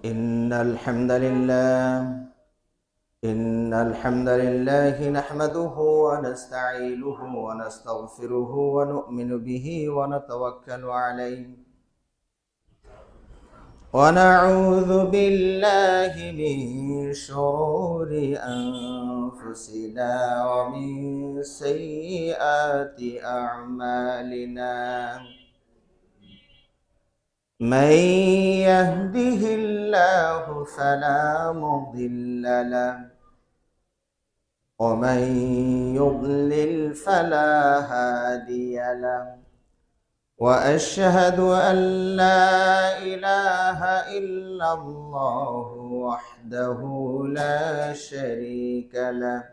إن الحمد لله نحمده ونستعينه ونستغفره ونؤمن به ونتوكل عليه ونعوذ بالله من شرور أنفسنا ومن سيئات أعمالنا من يهده الله فلا مضل له ومن يضلل فلا هادي له وأشهد أن لا إله إلا الله وحده لا شريك له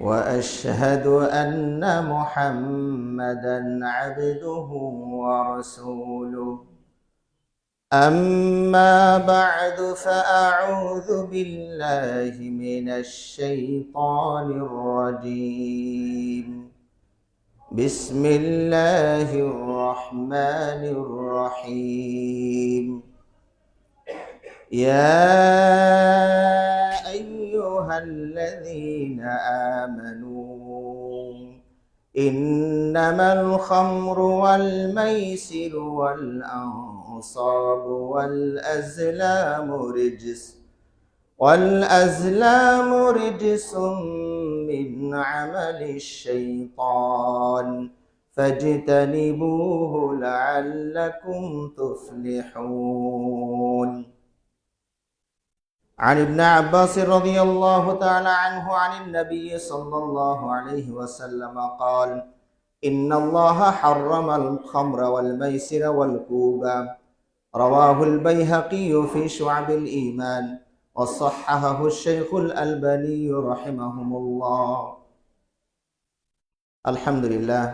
وأشهد أن محمدًا عبده ورسوله أما بعد فأعوذ بالله من الشيطان الرجيم بسم الله الرحمن الرحيم يا أيها الذين آمنوا إنما الخمر والميسر والأنصاب والأزلام رجس من عمل الشيطان فاجتنبوه لعلكم تفلحون عن ابن عباس رضي الله تعالى عنه عن النبي صلى الله عليه وسلم قال إن الله حرم الخمر والميسر والكوبا رواه البيهقي في شعب الإيمان وصححه الشيخ الألباني رحمهم الله الحمد لله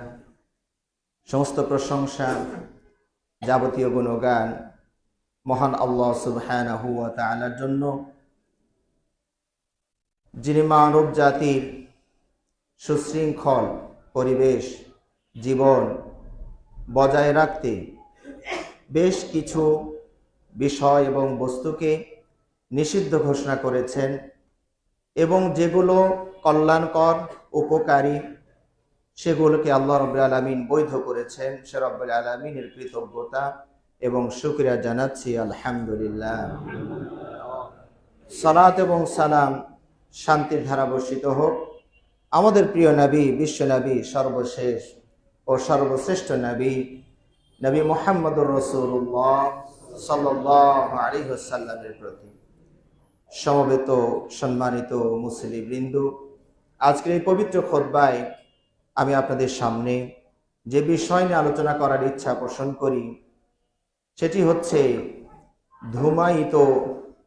সমস্ত প্রশংসা যাবতীয় গুণগান মহান আল্লাহ সুবহানাহু ওয়া তাআলার জন্য, যিনি মানব জাতির সুশৃঙ্খল পরিবেশ জীবন বজায় রাখতে বেশ কিছু বিষয় এবং বস্তুকে নিষিদ্ধ ঘোষণা করেছেন এবং যেগুলো কল্যাণকর উপকারী সেগুলোকে আল্লাহ রাব্বুল আলামিন বৈধ করেছেন। সে রাব্বুল আলামিনের কৃতজ্ঞতা এবং শুকরিয়া জানাচ্ছি আলহামদুলিল্লাহ। সালাত এবং সালাম শান্তির ধারা বর্ষিত হোক আমাদের প্রিয় নবী, বিশ্ব নবী, সর্বশেষ ও সর্বশ্রেষ্ঠ নবী নবী মুহাম্মদুর রাসূলুল্লাহ সাল্লাল্লাহু আলাইহি ওয়াসাল্লামের প্রতি। সমবেত সম্মানিত মুসলিম বৃন্দ, আজকের এই পবিত্র খুতবায় আমি আপনাদের সামনে যে বিষয় নিয়ে আলোচনা করার ইচ্ছা পোষণ করি সেটি হচ্ছে ধূমায়িত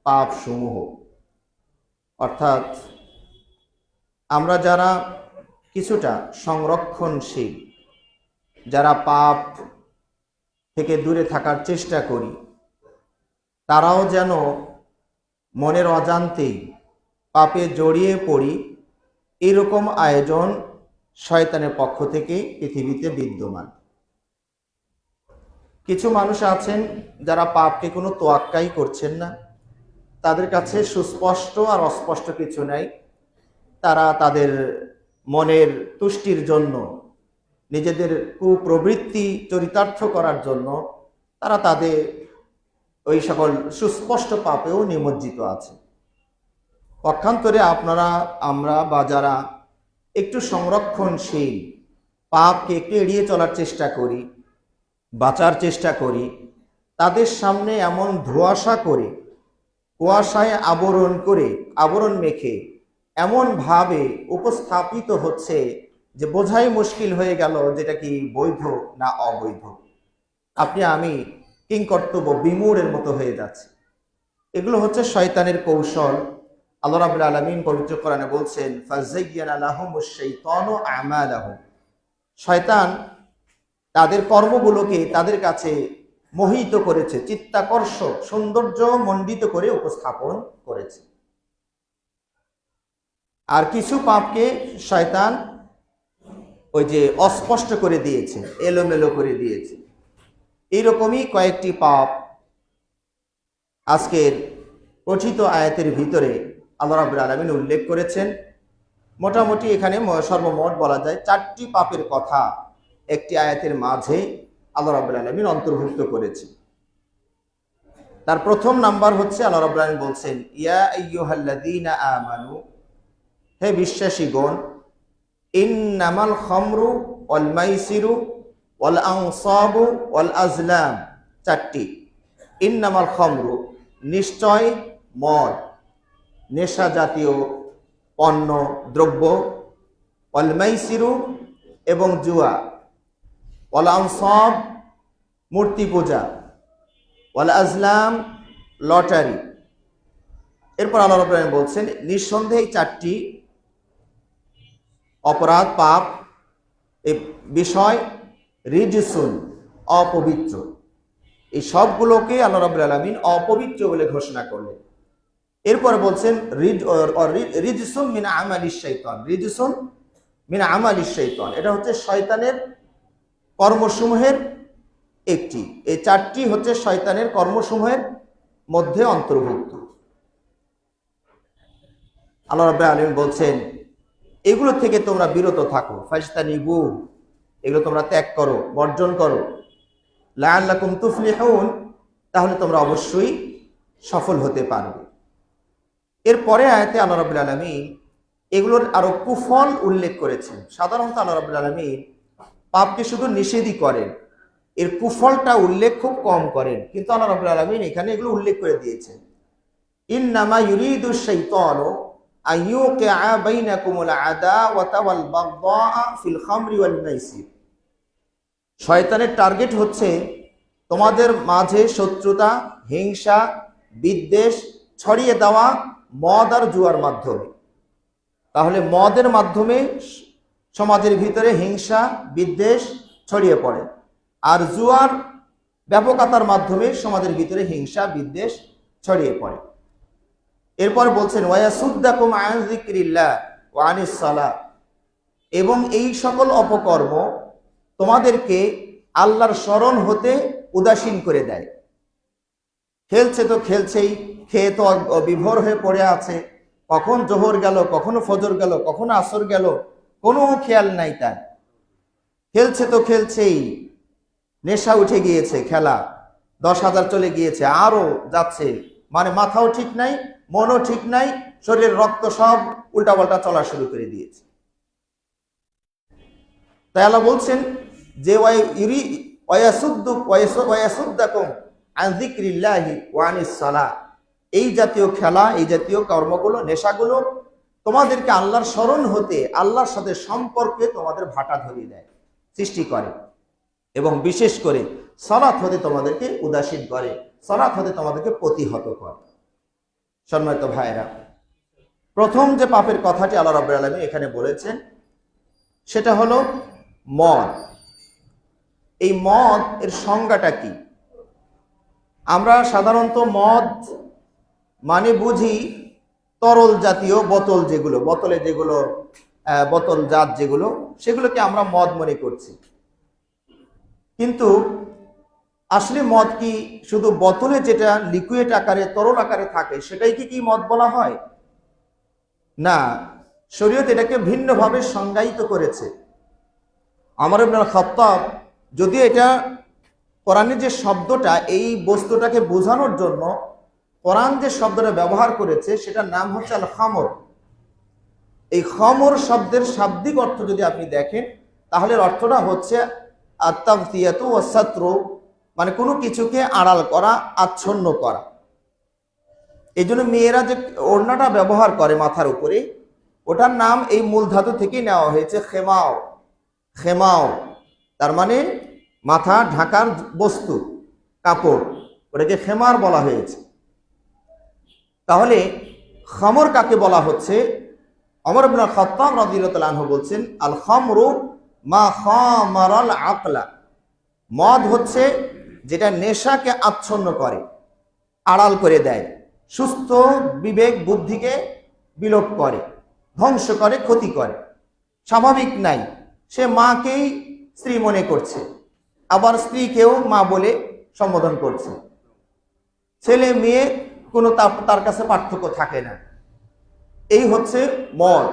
পাপ সমূহ। অর্থাৎ আমরা যারা কিছুটা সংরক্ষণশীল, যারা পাপ থেকে দূরে থাকার চেষ্টা করি, তারাও যেন মনের অজান্তেই পাপে জড়িয়ে পড়ি, এরকম আয়োজন শয়তানের পক্ষ থেকে পৃথিবীতে বিদ্যমান। কিছু মানুষ আছেন যারা পাপকে কোনো তোয়াক্কাই করছেন না, তাদের কাছে সুস্পষ্ট আর অস্পষ্ট কিছু নাই। তারা তাদের মনের তুষ্টির জন্য, নিজেদের কুপ্রবৃত্তি চরিতার্থ করার জন্য তারা তাদের ওই সকল সুস্পষ্ট পাপেও নিমজ্জিত আছে। পক্ষান্তরে আমরা বা যারা একটু সংরক্ষণশীল, পাপকে একটু এড়িয়ে চলার চেষ্টা করি, বাঁচার চেষ্টা করি, তাদের সামনে এমন ধোঁয়াশা করে, কুয়াশায় আবরণ মেখে এমনভাবে উপস্থাপিত হচ্ছে যে বোঝাই মুশকিল হয়ে গেল যেটা কি বৈধ না অবৈধ। আপনি আমি কিংকর্তব্য বিমূঢ়ের মতো হয়ে যাচ্ছে। এগুলো হচ্ছে শয়তানের কৌশল। আল্লাহ রাব্বুল আলামিন পবিত্র কোরআনে বলছেন, ফাযায়্যানা লাহুমুশ শাইতানু আমালাহুম। শয়তান তাদের কর্মগুলোকে তাদের কাছে মোহিত করেছে, চিত্তাকর্ষ সৌন্দর্য মণ্ডিত করে উপস্থাপন করেছে। আর কিছু পাপকে শয়তান ওই যে অস্পষ্ট করে দিয়েছে, এলোমেলো করে দিয়েছে। এইরকমই কয়েকটি পাপ আজকের পঠিত আয়াতের ভিতরে আল্লাহ রাব্বুল আলামিন উল্লেখ করেছেন। মোটামুটি এখানে সর্বমোট বলা যায় 4টি পাপের কথা একটি আয়াতের মাঝে আল্লাহ রাব্বুল আলামিন অন্তর্ভুক্ত করেছেন। তার প্রথম নাম্বার হচ্ছে আল্লাহ রাব্বুল আলামিন বলছেন, ইয়া আইয়ুহাল্লাযীনা আমানু, হে বিশ্বাসীগণ, ইন্নামাল খামরু ওয়াল মাইসিরু ওয়াল আনসাবু ওয়াল আজলাম। 4টি। ইন্নামাল খামরু, নিশ্চয় মদ, নেশা জাতীয় পণ্য দ্রব্য, ওয়াল মাইসিরু এবং জুয়া, ওয়াল আনসাব মূর্তি পূজা, ওয়াল আজলাম লটারি। এরপর আল্লাহ রাব্বুল আলামিন বলছেন নিঃসন্দেহে 4টি অপরাধ পাপ এই বিষয় রিজসুন অপবিত্র। এই সবগুলোকে আল্লাহ রাব্বুল আলামিন অপবিত্র বলে ঘোষণা করলেন। এরপরে বলছেন রিজসুন মিন আমালিশ শাইতান, রিজসুন মিন আমালিশ শাইতান, এটা হচ্ছে শয়তানের কর্মসমূহের একটি। এই 4টি হচ্ছে শয়তানের কর্মসমূহের মধ্যে অন্তর্ভুক্ত। আল্লাহ রাব্বুল আলামিন বলছেন এগুলো থেকে তোমরা বিরত থাকো, ফাজতানিবু, এগুলো তোমরা ত্যাগ করো, বর্জন করো, লাআল্লাকুম তুফলিহুন, তাহলে তোমরা অবশ্যই সফল হতে পারবে। এরপরে আয়াতে আল্লাহ রাব্বুল আলামিন এগুলোর আরো কুফল উল্লেখ করেছেন। সাধারণত আল্লাহ রাব্বুল আলামিন পাপকে শুধু নিষেধই করেন, এর কুফলটা উল্লেখ খুব কম করেন, কিন্তু আল্লাহ রাব্বুল আলামিন এখানে এগুলো উল্লেখ করে দিয়েছেন। ইন্নামা ইউরিদুশ শাইতানু আইয়ুকিআ বাইনাকুমুল আদাওয়াতা ওয়াল বাগদাআ ফিল খামরি ওয়াল মাইসির। শয়তানের টার্গেট হচ্ছে তোমাদের মাঝে শত্রুতা, হিংসা, বিদ্বেষ ছড়িয়ে দেওয়া মদ আর জুয়ার মাধ্যমে। তাহলে মদের মাধ্যমে সমাজের ভিতরে হিংসা বিদ্বেষ ছড়িয়ে পড়ে, আর জুয়ার ব্যাপকতার মাধ্যমে সমাজের ভিতরে হিংসা বিদ্বেষ ছড়িয়ে পড়ে। এরপর বলছেন ওয়ায়াসুদ্দাকুম আন যিকরিল্লাহ ওয়া আনিস সালাহ, এবং এই সকল অপকর্ম তোমাদেরকে আল্লাহর স্মরণ হতে উদাসীন করে দেয়। খেলছে তো খেলছেই, খেয়ে তো বিভোর হয়ে পড়ে আছে, কখন জোহর গেল, কখনো ফজর গেল, কখনো আসর গেল, কোনো খেয়াল নাই তার। খেলছে তো খেলছেই, নেশা উঠে গিয়েছে, খেলা 10,000 চলে গিয়েছে, আরো যাচ্ছে, মানে মাথাও ঠিক নাই, মনও ঠিক নাই, শরীরের রক্ত সব উল্টাপাল্টা চলা শুরু করে দিয়েছে। তাই আল্লাহ বলছেন যে ওয়ায়াসুদ্দাকুম আন যিকরিল্লাহি ওয়া আনিস সালাহ, এই জাতীয় খেলা, এই জাতীয় কর্মগুলো, নেশাগুলো তোমাদেরকে আল্লাহর স্মরণ হতে, আল্লাহর সাথে সম্পর্কে তোমাদের ভাটা ধরিয়ে দেয়, সৃষ্টি করে, এবং বিশেষ করে সালাত হতে তোমাদেরকে উদাসীন করে, সালাত হতে তোমাদেরকে প্রতিহত করে। সম্মানিত ভাইরা, প্রথম যে পাপের কথাটি আল্লাহ রাব্বুল আলামিন এখানে বলেছেন সেটা হলো মদ। এই মদ এর সংজ্ঞাটা কি? আমরা সাধারণত মদ মানে বুঝি তরল জাতীয় বোতল, যেগুলো বোতলে যেগুলো বোতল জাত যেগুলো, সেগুলোকে আমরা মদ মনে করছি। কিন্তু আসলে মদ কি শুধু বোতলে যেটা লিকুইড আকারে তরল আকারে থাকে সেটাই কি মদ বলা হয়? না, শরীয়ত এটাকে ভিন্নভাবে সংজ্ঞায়িত করেছে। ওমর ইবনে খাত্তাব, যদি এটা কোরআনের যে শব্দটা এই বস্তুটাকে বোঝানোর জন্য কোরআন যে শব্দটা ব্যবহার করেছে সেটার নাম হচ্ছে আল খামর। এই খামর শব্দের শাব্দিক অর্থ যদি আপনি দেখেন তাহলে অর্থটা হচ্ছে আত-তাগতিয়াতু ওয়াস সাতরু, মানে কোনো কিছুকে আড়াল করা, আচ্ছন্ন করা। এই জন্য মেয়েরা যে ওড়নাটা ব্যবহার করে মাথার উপরে, ওটার নাম এই মূল ধাতু থেকেই নেওয়া হয়েছে খেমাও। খেমাও তার মানে মাথা ঢাকার বস্তু, কাপড়, ওটাকে খেমার বলা হয়েছে। তাহলে খামর কাকে বলা হচ্ছে? ওমর ইবনে খাত্তাব রাদিয়াল্লাহু আনহু বলছেন আল খামরু মা খামারাল আকলা, মদ হচ্ছে যেটা নেশাকে আচ্ছন্ন করে, আড়াল করে দেয়, সুস্থ বিবেক বুদ্ধিকে বিলোপ করে, ধ্বংস করে, ক্ষতি করে। স্বাভাবিক নাই, সে মাকেই স্ত্রী মনে করছে, আবার স্ত্রীকেও মা বলে সম্বোধন করছে, ছেলে মেয়ে কোনো তার কাছে পার্থক্য থাকে না। এই হচ্ছে মদ,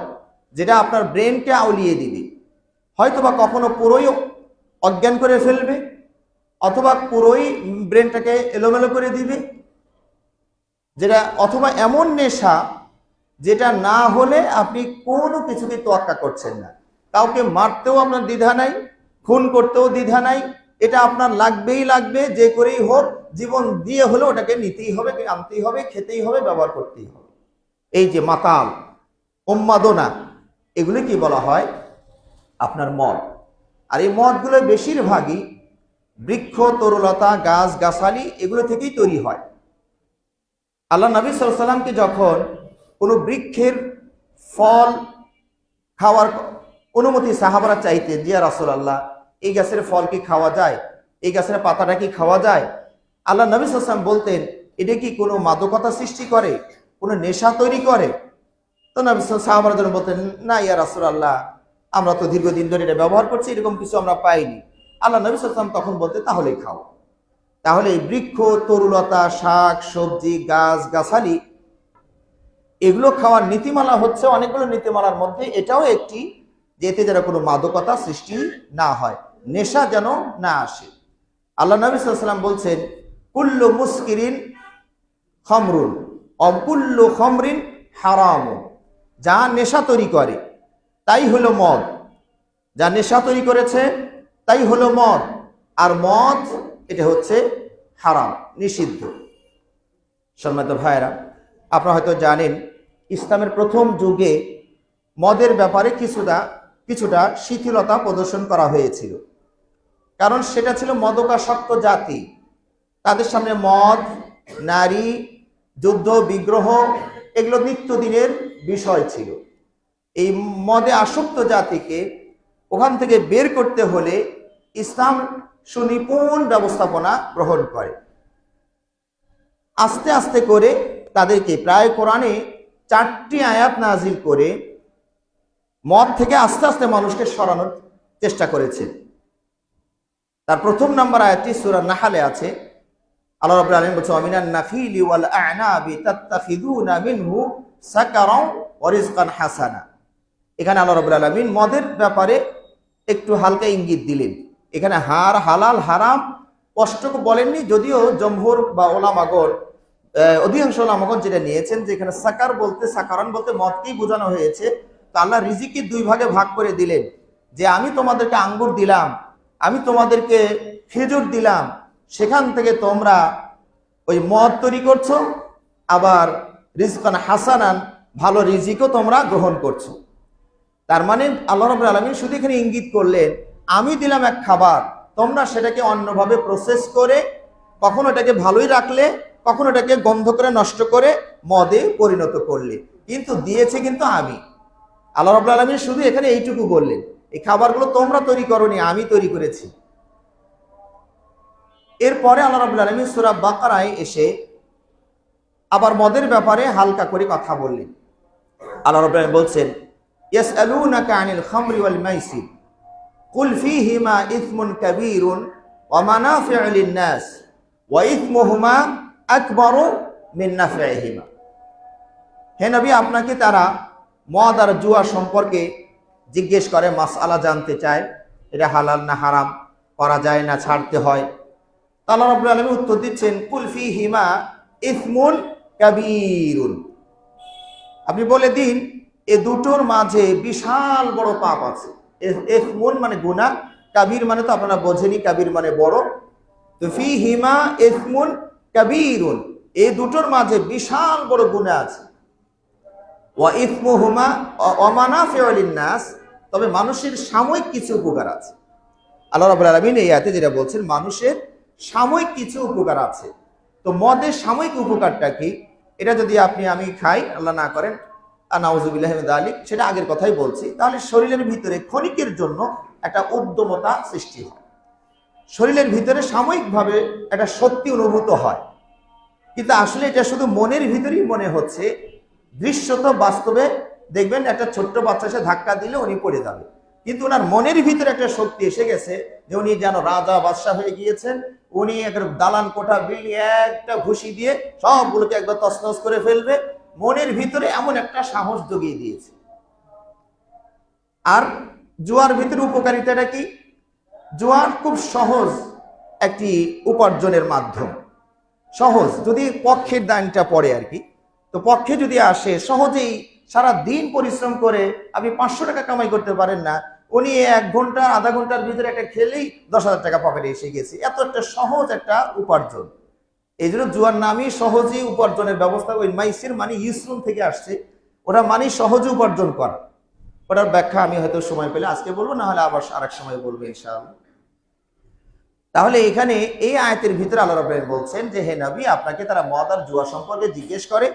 যেটা আপনার ব্রেনকে আউলিয়ে দিবে, হয়তোবা কখনো পুরোই অজ্ঞান করে ফেলবে, অথবা পুরোই ব্রেনটাকে এলোমেলো করে দিবে, যেটা অথবা এমন নেশা যেটা না হলে আপনি কোনো কিছুকে তোয়াক্কা করছেন না। কাউকে মারতেও আপনার দ্বিধা নাই, খুন করতেও দ্বিধা নাই, এটা আপনার লাগবেই লাগবে, যে করেই হোক জীবন দিয়ে হলেও ওটাকে নিতেই হবে, আনতেই হবে, খেতেই হবে, ব্যবহার করতেই হবে। এই যে মাতাল, উন্মাদনা, এগুলি কি বলা হয়? আপনার মদ। আর এই মদগুলো বেশিরভাগই বৃক্ষ, তরুলতা, গাছ গাছালি এগুলো থেকেই তৈরি হয়। আল্লাহ নবী সাল্লাল্লাহু আলাইহি ওয়াসাল্লামকে যখন কোনো বৃক্ষের ফল খাওয়ার অনুমতি সাহাবারা চাইতেন, যে রাসূলুল্লাহ এই গাছের ফল কি খাওয়া যায়, এই গাছের পাতাটা কি খাওয়া যায়, আল্লাহ নবী সাল্লাল্লাহু আলাইহি ওয়াসাল্লাম বলতেন এটা কি কোনো মাদকতা সৃষ্টি করে, কোনো নেশা তৈরি করে? তো নবী সাহাবারা যেন বলতেন, না ইয়া রাসূলুল্লাহ, আমরা তো দীর্ঘদিন ধরে এটা ব্যবহার করছি, এরকম কিছু আমরা পাইনি। আল্লাহ নবী সাল্লাল্লাহু আলাইহি ওয়াসাল্লাম তখন বলতেন তাহলেই খাও। তাহলে বৃক্ষ, তরুলতা, শাক সবজি, গাছ গাছালি এগুলো খাওয়ার নীতিমালা হচ্ছে অনেকগুলো নীতিমালার মধ্যে এটাও একটি, যে এতে যেন কোনো মাদকতা সৃষ্টি না হয়, নেশা যেন না আসে। আল্লাহ নবী সাল্লাল্লাহু আলাইহি ওয়াসাল্লাম বলছেন, কুল্লু মুসকিরিন খামরুন অকুল্লু খামরিন হারাম। যা নেশা তৈরি করে তাই হলো মদ, যা নেশা তৈরি করেছে তাই হলো মদ, আর মদ এটা হচ্ছে হারাম, নিষিদ্ধ। সম্মানিত ভাইরা, আপনারা হয়তো জানেন ইসলামের প্রথম যুগে মদের ব্যাপারে কিছুটা শিথিলতা প্রদর্শন করা হয়েছিল, কারণ সেটা ছিল মদকাসক্ত জাতি। তাদের সামনে মদ, নারী, যুদ্ধ বিগ্রহ এগুলো নিত্যদিনের বিষয় ছিল। এই মদে আসক্ত জাতিকে ওখান থেকে বের করতে হলে ইসলাম সুনিপুণ ব্যবস্থাপনা গ্রহণ করে। আস্তে আস্তে করে তাদেরকে প্রায় কোরআনে 4টি আয়াত নাজিল করে মদ থেকে আস্তে আস্তে মানুষকে সরানোর চেষ্টা করেছে। তার প্রথম নম্বর আয়াতটি সূরা নাহলে আছে। আল্লাহ রাব্বুল আলামিন বলেছেন, আমিনান নাখিলি ওয়াল আ'নাবি তাত্তাখিযুনা মিনহু সাকারাও ওয়া রিজকান হাসানা। এখানে আল্লাহ রাব্বুল আলামিন মদের ব্যাপারে একটু হালকা ইঙ্গিত দিলেন। এখানে হালাল হারাম স্পষ্ট বলেননি, যদিও জমহুর বা ওলামাগণ, অধিকাংশ ওলামাগণ যেটা নিয়েছেন যে এখানে সাকারান বলতে মদকেই বোঝানো হয়েছে। তো আল্লাহ রিজিককে 2 ভাগে ভাগ করে দিলেন, যে আমি তোমাদেরকে আঙ্গুর দিলাম, আমি তোমাদেরকে খেজুর দিলাম, সেখান থেকে তোমরা ওই মদ তৈরি করছো, আবার রিজকান হাসানান, ভালো রিজিকও তোমরা গ্রহণ করছো। তার মানে আল্লাহ রাব্বুল আলামিন শুধু এখানে ইঙ্গিত করলেন, আমি দিলাম এক খাবার, তোমরা সেটাকে অন্যভাবে প্রসেস করে কখনো এটাকে ভালোই রাখলে, কখনো এটাকে গন্ধ করে নষ্ট করে মদে পরিণত করলে, কিন্তু দিয়েছে কিন্তু আমি। আল্লাহ রাব্বুল আলামিন শুধু এখানে এইটুকু বললেন, এই খাবারগুলো তোমরা তৈরি করোনি, আমি তৈরি করেছি। এরপরে আল্লাহ রাব্বুল আলামিন সূরা বাকারায় এসে আবার মদের ব্যাপারে হালকা করে কথা বললেন। আল্লাহ রাব্বুল আলামিন বলছেন, ইয়াসআলুনাকা আনিল খামরি ওয়াল মাইসির কুল ফীহিমা ইসমুন কাবীরুন ওয়া মানাফিউ লিন-নাস ওয়া ইসমুহুমা আকবারু মিন নাফইহিমা। হে নবী, আপনাকে তারা মদ আর জুয়া সম্পর্কে জিজ্ঞেস করে, মাসআলা জানতে চায়, এটা হালাল না হারাম, করা যায় না ছাড়তে হয়। আল্লাহ রাব্বুল আলামিন উত্তর দিচ্ছেন, কুল ফীহিমা ইসমুন কাবীরুন, আপনি বলে দিন এ দুটোর মাঝে বিশাল বড় পাপ আছে। ইসমুন মানে গুনাহ, কাবীর মানে তো আপনারা বোঝেনি, কাবীর মানে বড়। তো ফীহিমা ইসমুন কাবীরুন, এই দুটোর মাঝে বিশাল বড় গুনাহ আছে। ওয়া ইসমুহুমা ওয়া মানাফিউ লিন-নাস, তবে মানুষের সাময়িক কিছু উপকার আছে। আল্লাহ রাব্বুল আলামিন এই আয়াতে যেটা বলছেন, মানুষের সাময়িক কিছু উপকার আছে। তো মদের সাময়িক উপকারটা কি? এটা যদি আমি খাই, আল্লাহ না করেন, নাউযুবিল্লাহি মিন যালিক, সেটা আগের কথাই বলছি, তাহলে শরীরের ভিতরে ক্ষণিকের জন্য একটা উদ্যমতা সৃষ্টি হয়, শরীরের ভিতরে সাময়িকভাবে একটা শক্তি অনুভূত হয়। কিন্তু আসলে এটা শুধু মনের ভিতরেই মনে হচ্ছে, দৃশ্যত বাস্তবে দেখবেন একটা ছোট্ট বাচ্চা এসে ধাক্কা দিলে উনি পড়ে যাবে, কিন্তু ওনার মনের ভিতরে একটা শক্তি এসে গেছে যে উনি যেন রাজা বাদশাহ হয়ে গিয়েছেন। উনি একবার দালান কোঠা বিল্ডিং একটা ঘুষি দিয়ে সবগুলোকে একবার তছনছ করে ফেলবে, মনের ভিতরে এমন একটা সাহস জগিয়ে দিয়েছে। আর জুয়ার ভিতরে উপকারিতাটা কি? জুয়ার খুব সহজ একটি উপার্জনের মাধ্যম। সহজ যদি পক্ষের দানটা পড়ে আর কি, তো পক্ষে যদি আসে সহজেই সারা দিন পরিশ্রম করে আপনি 500 টাকা কামাই করতে পারেন না, উনি 1 ঘন্টা আধা ঘন্টার ভিতরে একটা খেলেই 10,000 টাকা পকেটে এসে গেছে। এত একটা সহজ একটা উপার্জন। এই জন্য জুয়ার নামই সহজেই উপার্জনের ব্যবস্থা। ওই মাইসির মানে ইসরুন থেকে আসছে, ওটা মানে সহজে উপার্জন করা। ওটার ব্যাখ্যা আমি হয়তো সময় পেলে আজকে বলবো, না হলে আবার আরেক সময় বলবো ইনশাআল্লাহ। তাহলে এখানে এই আয়াতের ভিতরে আল্লাহ রাব্বুল আলামিন বলছেন যে হে নবী, আপনাকে তারা মদ আর জুয়া সম্পর্কে জিজ্ঞেস করে,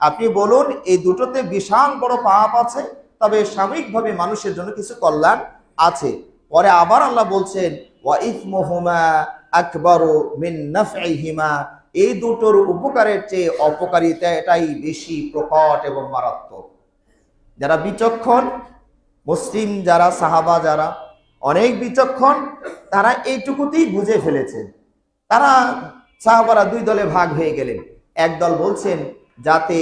আপনি বলুন এই দুটোতে বিশাল বড় পাপ আছে, তবে সাময়িকভাবে মানুষের জন্য কিছু কল্যাণ আছে। পরে আবার আল্লাহ বলছেন ওয়া ইসমুহুমা আকবারু মিন নাফইহিমা, এই দুটোর উপকারের চেয়ে অপকারিতাটাই বেশি প্রকট এবং মারাত্মক। যারা বিচক্ষণ মুসলিম, যারা সাহাবা, যারা অনেক বিচক্ষণ, তারা এইটুকুতেই বুঝে ফেলেছেন। তারা সাহাবারা 2 দলে ভাগ হয়ে গেলেন। একদল বলছেন যাতে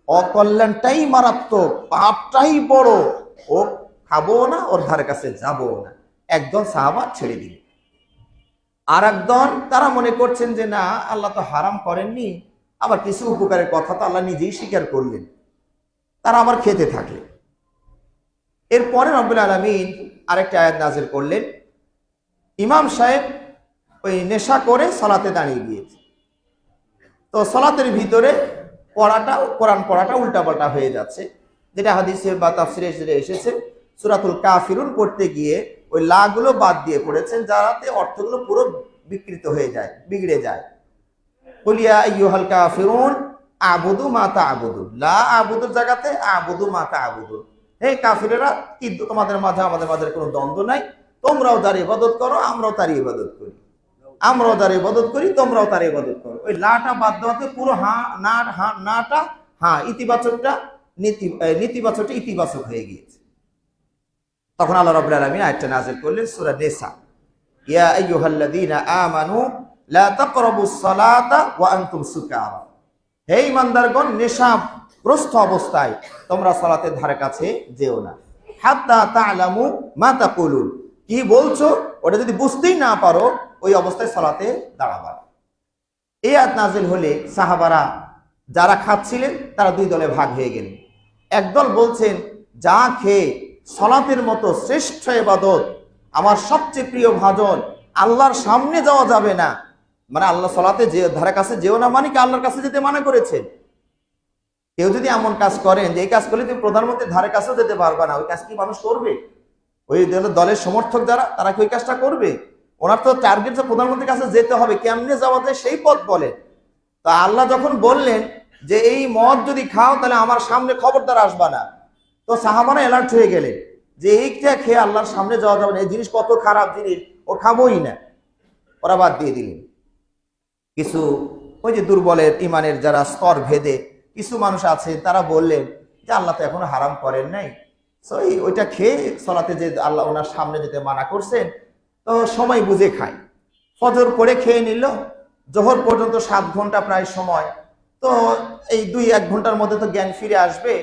অকল্যাণটাই মারাত্মক, পাপটাই বড়, ও খাবো না, ওর ধারে কাছে যাবো না, একদল সাহাবা ছেড়ে দিল। আর একদল তারা মনে করছেন যে না, আল্লাহ তো হারাম করেননি, আবার কিছু উপকারের কথা তো আল্লাহ নিজেই স্বীকার করলেন, তারা আবার খেতে থাকলেন। এরপরে রব্বুল আলামিন আরেকটা আয়াত নাযিল করলেন। ইমাম সাহেব ওই নেশা করে সালাতে দাঁড়িয়ে গিয়েছে, তো সালাতের ভিতরে কোরআন পড়াটা উল্টাপাল্টা হয়ে যাচ্ছে, যেটা হাদিসে বা তাফসিরে এসেছে। সূরাতুল কাফিরুন পড়তে গিয়ে ওই লাগুলো বাদ দিয়ে পড়েছেন, যাতে অর্থগুলো পুরো বিকৃত হয়ে যায়, বিগড়ে যায়। কুল ইয়া আইয়ুহাল কাফিরুন আবুদু মা তা'বুদুন, লা আবুদুর জায়গাতে আবুদু মা তা'বুদুন। হে কাফিরেরা, কি তোমাদের মাঝে আমাদের মাঝে কোনো দ্বন্দ্ব নাই, তোমরাও তার ইবাদত করো, আমরাও তার ইবাদত করি, আমরাও তার ইবাদত করি, তোমরাও তার ইবাদত করো। ওই লাটা বাদ দেওয়াতে পুরো নাটা ইতিবাচকটা নেতিবাচকটা ইতিবাচক হয়ে গিয়েছে। তখন আল্লাহ রাব্বুল আলামিন আয়াতটা নাযিল করলেন সূরা নিসা, ইয়া আইয়ুহাল্লাযীনা আমানু লা তাকরাবুস সালাতা ওয়া আনতুম সুকারা, হে ঈমানদারগণ, নেশাগ্রস্ত অবস্থায় তোমরা সালাতের ধারে কাছে যেও না। হাত্তা তা'লামু মা তাকুলুন, কি বলছো ওটা যদি বুঝতেই না পারো, ওই অবস্থায় সালাতে দাঁড়াবা। এই আয়াত নাযিল হলে সাহাবারা যারা খাচ্ছিলেন তারা 2 দলে ভাগ হয়ে গেলেন। একদল বলছেন যা খেয়ে সালাতের মতো শ্রেষ্ঠ ইবাদত, আমার সবচেয়ে প্রিয় ভাজন, আল্লাহর সামনে যাওয়া যাবে না, মানে আল্লাহ সালাতে যে ধারে কাছে যেও না, মানে কি আল্লাহর কাছে যেতে মানা করেছেন। কেউ যদি এমন কাজ করেন যে এই কাজ করলে তুমি প্রধানমন্ত্রীর ধারে কাছেও যেতে পারবে না, ওই কাজ কি মানুষ করবে? ওই দলের সমর্থক যারা, তারা কি ওই কাজটা করবে? ওনার তো টার্গেট যে প্রধানমন্ত্রীর কাছে যেতে হবে, কেমনে যাওয়া যায় সেই পথ বলে। তা আল্লাহ যখন বললেন যে এই মদ যদি খাও তাহলে আমার সামনে খবরদার আসবা না, তো সাহাবারা অ্যালার্ট হয়ে গেলেন যে এইটা খেয়ে আল্লাহর সামনে যাওয়া যাবে না, এই জিনিস কত খারাপ জিনিস, ও খাবোই না। ওরা বাদ দিয়ে দিলেন। কিছু ওই যে দুর্বলের ইমানের যারা স্তর ভেদে কিছু মানুষ আছে, তারা বললেন যে আল্লাহ তো এখনো হারাম করেন নাই, তো ওইটা খেয়ে সালাতে যে আল্লাহ ওনার সামনে যেতে মানা করছেন, তো সময় বুঝে খায়। ফজর পরে খেয়ে নিল, জোহর পর্যন্ত 7 ঘন্টা প্রায় সময়, তো এই 2-1 ঘন্টার মধ্যে তো জ্ঞান ফিরে আসবে,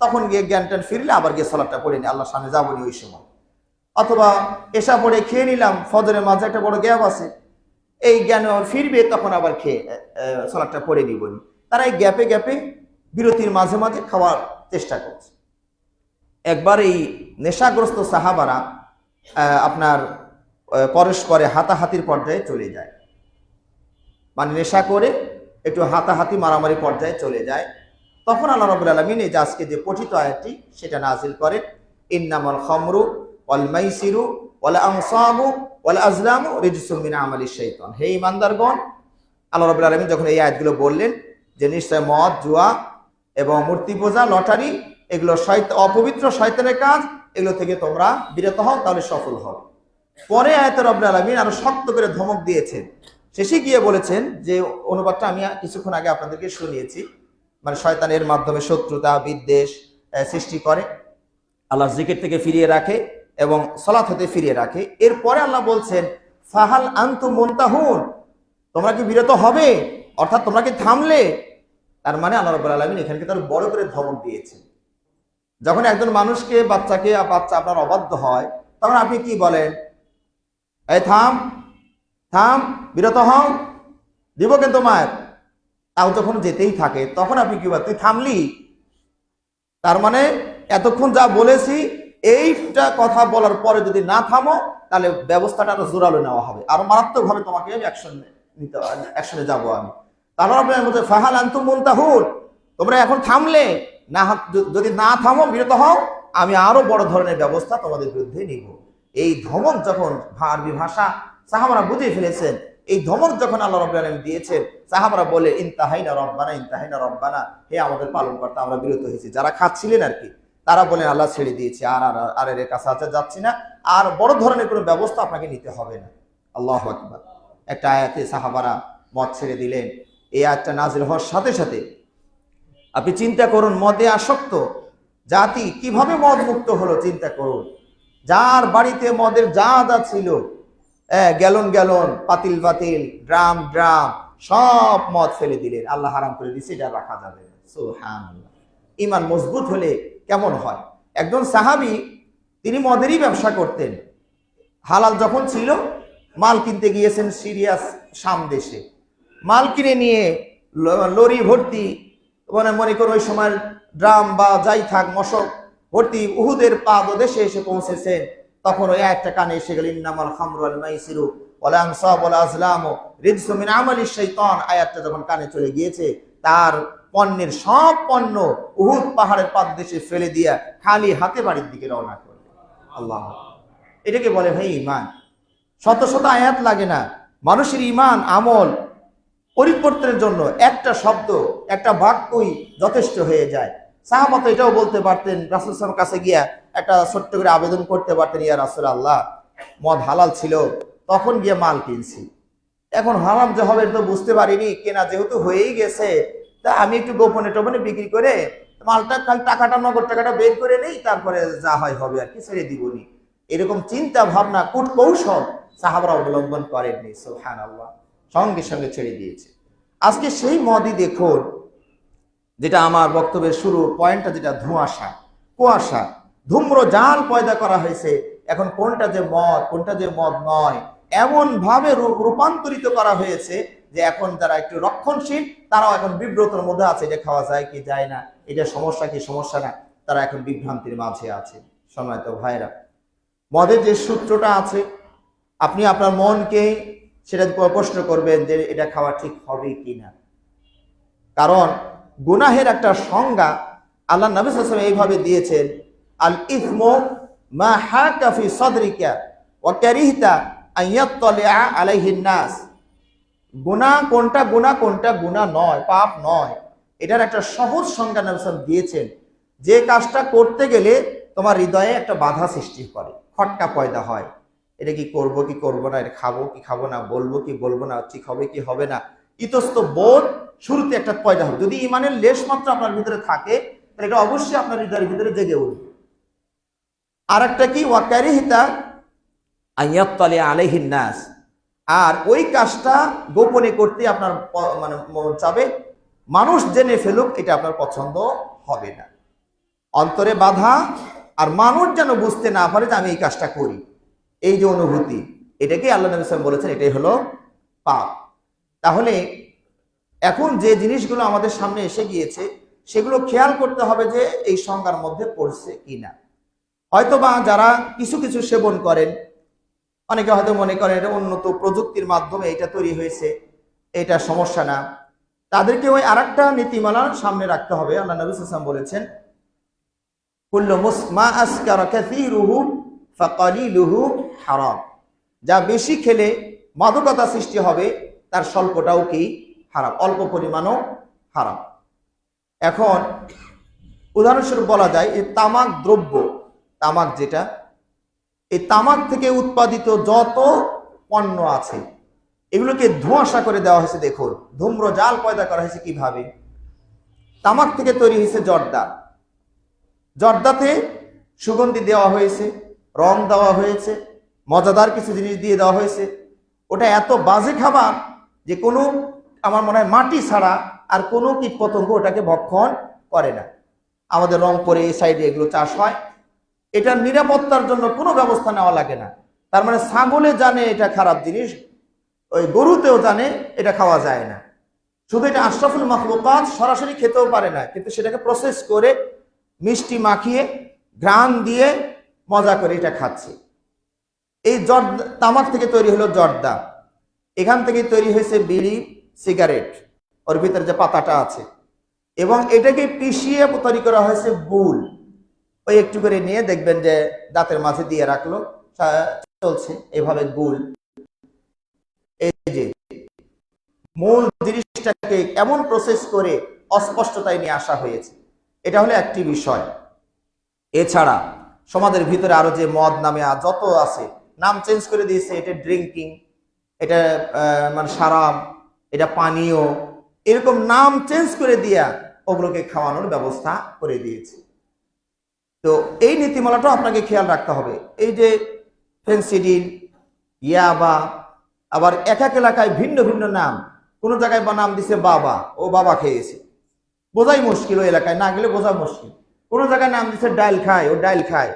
তখন গিয়ে জ্ঞানটান ফিরলে আবার গিয়ে সালাতটা পড়ে নি, আল্লাহর সামনে যাবো নি ওই সময়। অথবা এশা পড়ে খেয়ে নিলাম, ফজরের মাঝে একটা বড় গ্যাপ আছে, এই জ্ঞান ফিরবে, তখন আবার খেয়ে সালাতটা পড়ে নিবনি। তারা এই গ্যাপে গ্যাপে বিরতির মাঝে মাঝে খাওয়ার চেষ্টা করছে। একবার এই নেশাগ্রস্ত সাহাবারা আপনার পরস্পরে হাতাহাতির পর্যায়ে চলে যায়, মানে নেশা করে একটু হাতাহাতি মারামারি পর্যায়ে চলে যায়। তখন আল্লাহ রাব্বুল আলামিন এই যে আজকে যে পঠিত আয়াতটি সেটা নাযিল করেন, ইন্নামাল খামরু ওয়াল মাইসিরু ওয়াল আনসাবু ওয়াল আজলামু রিজসুম মিন আমালিশ শাইতান। হে ঈমানদারগণ, আল্লাহ রাব্বুল আলামিন যখন এই আয়াতগুলো বললেন যে নিশ্চয় মদ, জুয়া এবং মূর্তি পূজা, লটারি, এগুলো অপবিত্র শয়তানের কাজ, এগুলো থেকে তোমরা বিরত হও, তাহলে সফল হও। পরে আয়াতে রব্বুল আলামিন আরো শক্ত করে ধমক দিয়েছেন। শেষে গিয়ে বলেছেন, যে অনুবাদটা আমি কিছুক্ষণ আগে আপনাদেরকে শুনিয়েছি, মানে শয়তানের মাধ্যমে শত্রুতা বিদ্বেষ সৃষ্টি করে, আল্লাহর জিকির থেকে ফিরিয়ে রাখে, এবং সালাত হতে ফিরিয়ে রাখে। এরপরে আল্লাহ বলছেন ফাহাল আনতুম মুনতাহুন, তোমরা কি বিরত হবে, অর্থাৎ তোমরা কি থামলে। তার মানে আল্লাহ রাব্বুল আলামিন এখানে তার বড় করে ধমক দিয়েছেন। যখন একজন মানুষকে বাচ্চা আপনার অবাধ্য হয়, তখন আপনি কি বলেন, এই থাম থাম, বিরত হও, দিব কিন্তু মায়ের। তাও যখন যেতেই থাকে তখন আপনি কি বলেন, তুই থামলি, তার মানে এতক্ষণ যা বলেছি এইটা কথা বলার পরে যদি না থামো তাহলে ব্যবস্থাটা আরো জোরালো নেওয়া হবে, আরো মারাত্মকভাবে তোমাকে অ্যাকশনে যাবো আমি। তাহলে ফাহাল আনতুম মুনতাহুন, তোমরা এখন থামলে, না যদি না থামো, বিরত হও, আমি আরো বড় ধরনের ব্যবস্থা তোমাদের বিরুদ্ধে নিব। এই ধমক যখন আরবি ভাষা সাহাবারা বুঝে ফেলেছেন, এই ধমক যখন আল্লাহ রাব্বুল আলামিন দিয়েছেন, সাহাবারা বলে ইনতাহাইনা রব্বানা, ইনতাহাইনা রব্বানা, হে আমাদের পালনকর্তা, আমরা বিরত হয়েছি। যারা খাচ্ছিলেন আর কি, তারা বলেন আল্লাহ ছেড়ে দিয়েছি, আর এর কাছে যাচ্ছি না, আর বড় ধরনের কোনো ব্যবস্থা আপনাকে নিতে হবে না। আল্লাহু আকবার। একটা আয়াতে সাহাবারা মদ ছেড়ে দিলেন। এই আয়াতটা নাজিল হওয়ার সাথে সাথে আপনি চিন্তা করুন, মদে আসক্ত জাতি কিভাবে মদ মুক্ত হলো। চিন্তা করুন, যার বাড়িতে মদের যা ছিল, গ্যালন গ্যালন, পাতিল পাতিল, ড্রাম ড্রাম, সব মদ ফেলে দিলেন, আল্লাহ হারাম করে দিচ্ছে, এটা রাখা যাবে না। সুবহানাল্লাহ। ঈমান মজবুত হলে কেমন হয়। একজন সাহাবী, তিনি মদেরই ব্যবসা করতেন। হালাল যখন ছিল, মাল কিনতে গিয়েছেন সিরিয়াস শাম দেশে, মাল কিনে নিয়ে লরি ভর্তি, মনে করো ওই সময় ড্রাম বা যাই থাক মশক ভর্তি উহুদের পাদদেশে এসে পৌঁছেছেন। তখন ওই একটা কানে এসে গেল, ইন্নামাল খামরু ওয়াল মাইসিরু ওয়াল আনসাবু ওয়াল আজলামু রিজসুম মিন আমালিশ শাইতান, আয়াতটা যখন কানে চলে গিয়েছে, তার পণ্যের সব পণ্য উহুদ পাহাড়ের পাদদেশে ফেলে দিয়া খালি হাতে বাড়ির দিকে রওনা করল। আল্লাহ, এটাকে বলে ভাই ঈমান। শত শত আয়াত লাগে না, মানুষের ঈমান আমল পরিবর্তনের জন্য একটা শব্দ, একটা বাক্যই যথেষ্ট হয়ে যায়। সাহাবা তো এটাও বলতে পারতেন, রাসূল সাল্লাল্লাহু আলাইহি ওয়াসাল্লামের কাছে গিয়া একটা ছোট্ট করে আবেদন করতে পারতেন, ইয়া রাসূলুল্লাহ, মদ হালাল ছিল, তখন গিয়ে মাল কিনছি, এখন হারাম যে হবে তো বুঝতে পারিনি, কেনা যেহেতু হয়েই গেছে, তা আমি একটু গোপনে টোপনে বিক্রি করে মালটা টাকাটা, নগদ টাকাটা বের করে নেই, তারপরে যা হয় হবে আর কি, ছেড়ে দিবনি। এরকম চিন্তা ভাবনা কূটকৌশল সাহাবারা অবলম্বন করেননি। সুবহানাল্লাহ, সঙ্গে সঙ্গে ছেড়ে দিয়েছে। আজকে সেই মদই দেখুন, যেটা আমার বক্তব্যের শুরু পয়েন্টটা, যেটা ধোঁয়াশা, কুয়াশা, ধূম্র জাল পয়দা করা হয়েছে। এখন কোনটা যে মদ, কোনটা যে মদ নয়, এমন ভাবে রূপান্তরিত করা হয়েছে যে এখন যারা একটু রক্ষণশীল, তারাও এখন বিব্রতর মধ্যে আছে, এটা খাওয়া যায় কি যায় না, এটা সমস্যা কি সমস্যা না, তারা এখন বিভ্রান্তির মাঝে আছে। সম্মানিত ভাইরা, মদের যে সূত্রটা আছে, আপনি আপনার মনকে সেটা প্রশ্ন করবেন যে এটা খাওয়া ঠিক হবে কি না। কারণ গুনাহের একটা সংজ্ঞা আল্লাহ নবী সাল্লাল্লাহু আলাইহি ওয়াসাল্লাম এইভাবে দিয়েছেন, আল ইসমু মা হাকা ফি সাদরিকা ওয়া কারিহতা আন ইয়াত্তালিআ আলাইহিন নাস। গুনাহ কোনটা গুনাহ, কোনটা গুনাহ নয়, পাপ নয়, এটার একটা সহজ সংজ্ঞা নবী সাল্লাল্লাহু আলাইহি ওয়াসাল্লাম দিয়েছেন। যে কাজটা করতে গেলে তোমার হৃদয়ে একটা বাধা সৃষ্টি করে, খটকা পয়দা হয়, এটা কি করব কি করব না, এটা খাবো কি খাবো না, বলবো কি বলবো না, ঠিক হবে কি হবে না, ইতস্ত বোধ শুরুতে একটা পয়দা হবে। যদি ঈমানের লেশ মাত্র আপনার ভিতরে থাকে, তাহলে এটা অবশ্যই আপনার হৃদয়ের ভিতরে জেগে উঠবে। আর একটা কি, ওয়াকারিহিতা আইয়াত্তালি আলাইহিন নাস, আর ওই কাজটা গোপনে করতে আপনার মানে মন চাবে, মানুষ জেনে ফেলুক, এটা আপনার পছন্দ হবে না। অন্তরে বাধা, আর মানুষ যেন বুঝতে না পারে যে আমি এই কাজটা করি, এই যে অনুভূতি, এটাকে আল্লাহ নবী সাল্লাল্লাহু আলাইহি ওয়াসাল্লাম বলেছেন এটাই হলো পাপ। তাহলে এখন যে জিনিসগুলো আমাদের সামনে এসে গিয়েছে, সেগুলো খেয়াল করতে হবে যে এই সংজ্ঞার মধ্যে পড়ছে কিনা। হয়তোবা যারা কিছু কিছু সেবন করেন, অনেকে হয়তো মনে করেন এটা উন্নত প্রযুক্তির মাধ্যমে এটা তৈরি হয়েছে, এটা সমস্যা না, তাদেরকে ওই আরেকটা নীতিমালার সামনে রাখতে হবে। আল্লাহ নবী সাল্লাল্লাহু আলাইহি ওয়াসাল্লাম বলেছেন, কুল্লু মা আসকারা কাসীরুহু ফাকালিলুহু হারাম। যা বেশি খেলে মাদকতা সৃষ্টি হবে, তার স্বল্পটাও কি হারাম, অল্প পরিমাণও হারাম। এখন উদাহরণস্বরূপ বলা যায়, এই তামাক দ্রব্য, তামাক যেটা, এই তামাক থেকে উৎপাদিত যত পণ্য আছে, এগুলোকে ধোঁয়াশা করে দেওয়া হয়েছে। দেখুন, ধূম্র জাল পয়দা করা হয়েছে কিভাবে। তামাক থেকে তৈরি হয়েছে জর্দা, জর্দাতে সুগন্ধি দেওয়া হয়েছে, রং দেওয়া হয়েছে, মজাদার কিছু জিনিস দিয়ে দেওয়া হয়েছে। ওটা এত বাজে খাবার যে কোনো, আমার মনে হয় মাটি ছাড়া আর কোনো কীটপতঙ্গ ওটাকে ভক্ষণ করে না। আমাদের রংপুরে এই সাইডে এগুলো চাষ হয়, এটার নিরাপত্তার জন্য কোনো ব্যবস্থা নেওয়া লাগে না। তার মানে ছাগলে জানে এটা খারাপ জিনিস, ওই গরুতেও জানে এটা খাওয়া যায় না। শুধু এটা আশরাফুল মাখলুকাত সরাসরি খেতেও পারে না, কিন্তু সেটাকে প্রসেস করে মিষ্টি মাখিয়ে ঘ্রাণ দিয়ে মজা করে এটা খাচ্ছে। এই জর্দা, তামাক থেকে তৈরি হলো জর্দা, এখান থেকে তৈরি হয়েছে বিড়ি, সিগারেট, ওর ভিতরে যে পাতাটা আছে, এবং এটাকে পিষিয়ে তৈরি করা হয়েছে বুল। ওই একটু করে নিয়ে দেখবেন যে দাঁতের মাঝে দিয়ে রাখলো, চলছে এভাবে গুল। এই যে মূল জিনিসটাকে এমন প্রসেস করে অস্পষ্টতায় নিয়ে আসা হয়েছে, এটা হলো একটি বিষয়। এছাড়া সমাজের ভিতরে আরো যে মদ নামে যত আছে, নাম চেঞ্জ করে দিয়েছে। এটা ড্রিঙ্কিং, এটা মানে শারাব, এটা পানীয়, এরকম নাম চেঞ্জ করে দিয়া ওগুলোকে খাওয়ানোর ব্যবস্থা করে দিয়েছে। তো এই নীতিমালাটাও আপনাকে খেয়াল রাখতে হবে। এই যে ফেন্সিডিল, ইয়াবা, আবার এক এক এলাকায় ভিন্ন ভিন্ন নাম। কোনো জায়গায় বা নাম দিছে বাবা, ও বাবা খেয়েছে, বোঝাই মুশকিল, ওই এলাকায় না গেলে বোঝা মুশকিল। কোনো জায়গায় নাম দিচ্ছে ডাইল খায়, ও ডাইল খায়।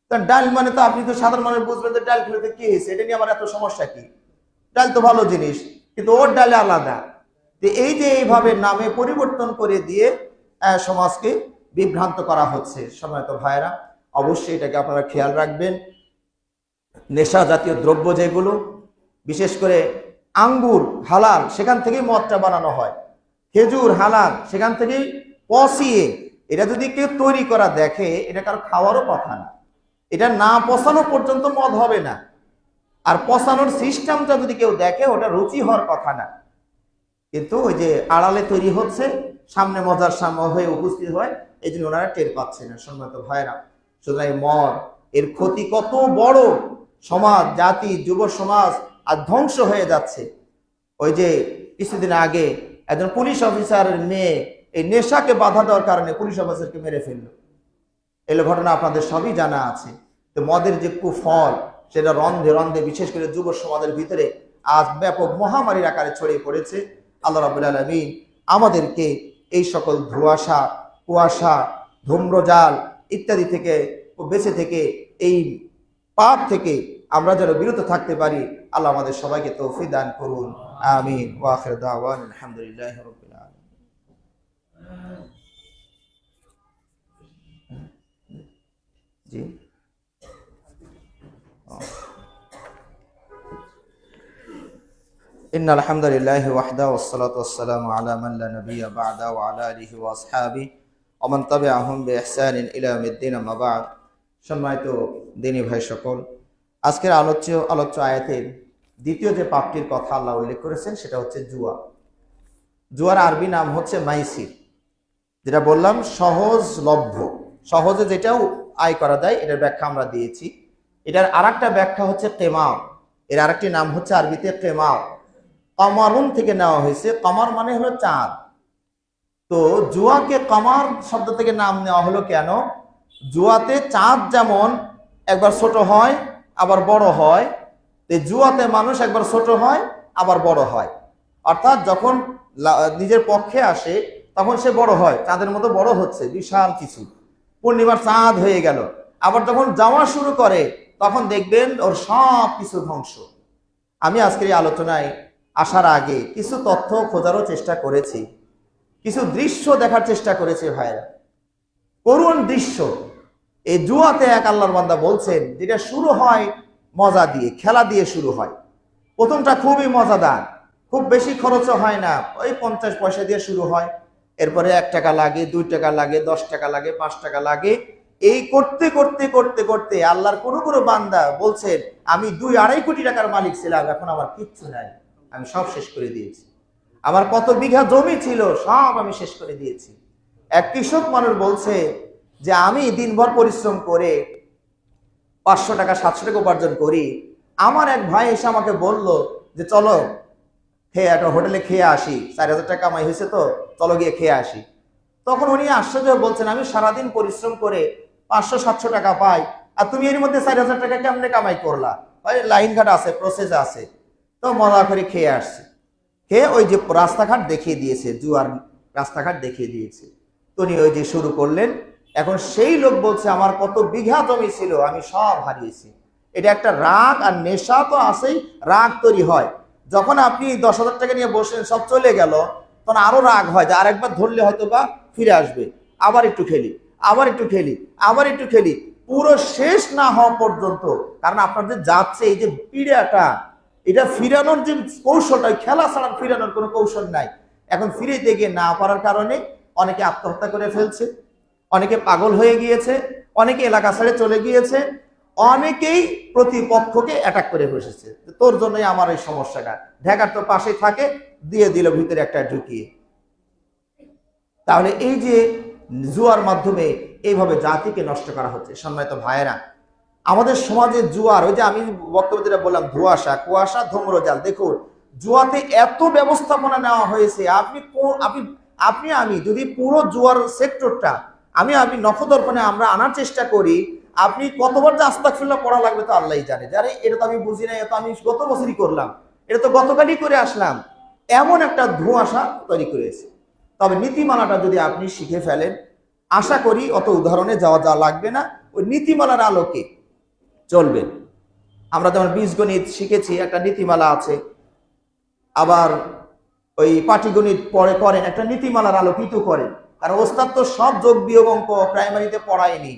কারণ ডাইল মানে তো আপনি তো সাধারণ মানুষ বুঝবেন যে ডাইল খেলে কি হয়েছে, এটা নিয়ে আমার এত সমস্যা কি, ডাল তো ভালো জিনিস, কিন্তু ওর ডালে আলাদা। তো এই যে এইভাবে নামে পরিবর্তন করে দিয়ে সমাজকে বিভ্রান্ত করা হচ্ছে। সম্মানিত ভাইরা, অবশ্যই এটাকে আপনারা খেয়াল রাখবেন। নেশা জাতীয় দ্রব্য যেগুলো, বিশেষ করে আঙ্গুর হালাল, সেখান থেকেই মদটা বানানো হয়। খেজুর হালাল, সেখান থেকেই পচিয়ে, এটা যদি কেউ তৈরি করা দেখে, এটা কারো খাওয়ারও কথা না। এটা না পচানো পর্যন্ত মদ হবে না। আর পচানোর সিস্টেমটা যদি কেউ দেখে, ওটা রুচি হওয়ার কথা না। কিন্তু ওই যে আড়ালে তৈরি হচ্ছে, সামনে মজার সামনে হয়ে উপস্থিত হয়, এই জন্য ওনারা টের পাচ্ছে না। সম্মানিত ভাইরা, সুতরাং মদ এর ক্ষতি কত বড়, সমাজ, জাতি, যুব সমাজ আর ধ্বংস হয়ে যাচ্ছে। ওই যে কিছুদিন আগে একজন পুলিশ অফিসারের মেয়ে এই নেশাকে বাধা দেওয়ার কারণে পুলিশ অফিসারকে মেরে ফেললো। এলো ঘটনা আপনাদের সবই জানা আছে। তো মদের যে কুফল, সেটা রন্ধে রন্ধে বিশেষ করে যুব সমাজের ভিতরে আজ ব্যাপক মহামারীর আকারে ছড়িয়ে পড়েছে। আল্লাহ রাব্বুল আলামিন আমাদেরকে এই সকল ধোঁয়াশা, কুয়াশা, ধূম্রজাল ইত্যাদি থেকে বেঁচে থেকে, এই পাপ থেকে আমরা যেন বিরত থাকতে পারি, আল্লাহ আমাদের সবাইকে তৌফিক দান করুন। আমিন। ওয়া আখির দাওয়ানা আলহামদুলিল্লাহি রাব্বিল আলামিন। জি, ইন্নাল হামদুলিল্লাহি ওয়াহদা ওয়াসসালাতু ওয়াসসালামু আলা মান লা নাবিয়্যা বা'দা ওয়া আলা আলিহি ওয়া আসহাবিহি ওয়া মান তাবি'আহুম বিইহসানিন ইলা ইয়াউমিদ্দিন, আম্মা বা'দ। সম্মানিত দিনী ভাই সকল, আজকের আলোচ্য আয়াতের দ্বিতীয় যে পাপটির কথা আল্লাহ উল্লেখ করেছেন, সেটা হচ্ছে জুয়া। জুয়ার আরবি নাম হচ্ছে মাইসির। যেটা বললাম সহজলভ্য, সহজে যেটাও আয় করা যায়, এটার ব্যাখ্যা আমরা দিয়েছি। এটার আরেকটা ব্যাখ্যা হচ্ছে কেমাও। এর আরেকটি নাম হচ্ছে আরবিতে কেমাও, কামারুন থেকে নেওয়া হয়েছে। কামার মানে হলো চাঁদ। তো জুয়াকে কামার শব্দ থেকে নাম নেওয়া হলো কেন? জুয়াতে চাঁদ যেমন একবার ছোট হয় আবার বড় হয়, জুয়াতে মানুষ একবার ছোট হয় আবার বড় হয়। অর্থাৎ যখন নিজের পক্ষে আসে তখন সে বড় হয়, চাঁদের মতো বড় হচ্ছে, বিশাল কিছু, পূর্ণিমার চাঁদ হয়ে গেল। আবার যখন যাওয়া শুরু করে তখন দেখবেন ওর সব কিছু ধ্বংস। আমি আজকের এই আলোচনায় আসার আগে কিছু তথ্য খোঁজারও চেষ্টা করেছি, কিছু দৃশ্য দেখার চেষ্টা করেছি ভাইরা। করুণ দৃশ্য। এই জুয়াতে এক আল্লাহর বান্দা বলছেন, যেটা শুরু হয় মজা দিয়ে, খেলা দিয়ে শুরু হয়। প্রথমটা খুবই মজাদার, খুব বেশি খরচও হয় না, ওই 50 পয়সা দিয়ে শুরু হয়। এরপরে 1 টাকা লাগে, 2 টাকা লাগে, 10 টাকা লাগে, 5 টাকা লাগে। এই করতে করতে করতে করতে আল্লাহর কোনো বান্দা বলছেন, আমি 2-2.5 কোটি টাকার মালিক ছিলাম, এখন আমার কিচ্ছু নাই, আমি সব শেষ করে দিয়েছি। আমার কত বিঘা জমি ছিল, সব আমি শেষ করে দিয়েছি। এক কৃষক মানুষ বলছে যে আমি দিনভর পরিশ্রম করে 500 টাকা 700 টাকা উপার্জন করি, আমার এক ভাই এসে আমাকে বলল যে চলো খেয়ে একটা হোটেলে খেয়ে আসি, 4000 টাকা কামাই হয়েছে, তো চলো গিয়ে খেয়ে আসি। তখন উনি আশ্চর্য বলছেন, আমি সারাদিন পরিশ্রম করে 500-700 টাকা পাই, আর তুমি এর মধ্যে 4,000 টাকা কেমনে কামাই করলা? লাইন ঘাট আছে, প্রসেস আছে। তো মজা করে খেয়ে আসছে, খেয়ে ওই যে রাস্তাঘাট দেখিয়ে দিয়েছে, জুয়ার রাস্তাঘাট দেখিয়ে দিয়েছে। উনি ওই যে শুরু করলেন। এখন সেই লোক বলছে আমার কত বিঘা জমি ছিল আমি সব হারিয়েছি। এটা একটা রাগ আর নেশা তো আছেই, রাগ তৈরি হয় যখন আপনি 10,000 টাকা নিয়ে বসেন, সব চলে গেল, তখন আরো রাগ হয় যে আরেকবার ধরলে হয়তো বা ফিরে আসবে, আবার একটু খেলি, আবার একটু খেলি, আবার একটু খেলি, পুরো শেষ না হওয়া পর্যন্ত। কারণ আপনার যে যাচ্ছে এই যে পীড়াটা, এটা ফিরানোর যে কৌশলটা, খেলা ছাড়া ফিরানোর কোনো কৌশল নাই। এখন ফিরে গিয়ে না পারার কারণে অনেকে আত্মহত্যা করে ফেলছে, অনেকে পাগল হয়ে গিয়েছে, অনেকে এলাকা ছেড়ে চলে গিয়েছে, অনেকেই প্রতিপক্ষকে অ্যাটাক করে বসেছে, তোর জন্যই আমার এই সমস্যাটা, ঢাকার তো পাশে থাকে, দিয়ে দিল ভিতরে একটা ঢুকিয়ে। তাহলে এই যে জুয়ার মাধ্যমে এইভাবে জাতিকে নষ্ট করা হচ্ছে। সম্মানিত ভাইয়েরা, আমাদের সমাজে জুয়ার, ওই যে আমি বক্তব্য যেটা বললাম, ধোঁয়াশা, কুয়াশা, ধূম্রজাল। দেখুন জুয়াতে এত ব্যবস্থাপনা নেওয়া হয়েছে, আপনি আমি যদি পুরো জুয়ার সেক্টরটা আমি নখদর্পণে আমরা আনার চেষ্টা করি, আপনি কতবার যে আস্তাগফিরুল্লাহ পড়া লাগবে তো আল্লাহই জানে। যারে এটা তো আমি বুঝি না, এটা আমি গত বছরই করলাম, এটা তো গতকালই করে আসলাম, এমন একটা ধোঁয়াশা তৈরি করেছে। তবে নীতিমালাটা যদি আপনি শিখে ফেলেন, আশা করি অত উদাহরণে যাওয়া লাগবে না, ওই নীতিমালার আলোকে চলবেন। আমরা যেমন বীজগণিত শিখেছি, একটা নীতিমালা আছে, আবার ওই পাটিগণিত পড়ে করেন, একটা নীতিমালার আলোকিত করেন। কারণ ওস্তাদ তো সব যোগ বিয়োগ অঙ্ক প্রাইমারিতে পড়ায়নি,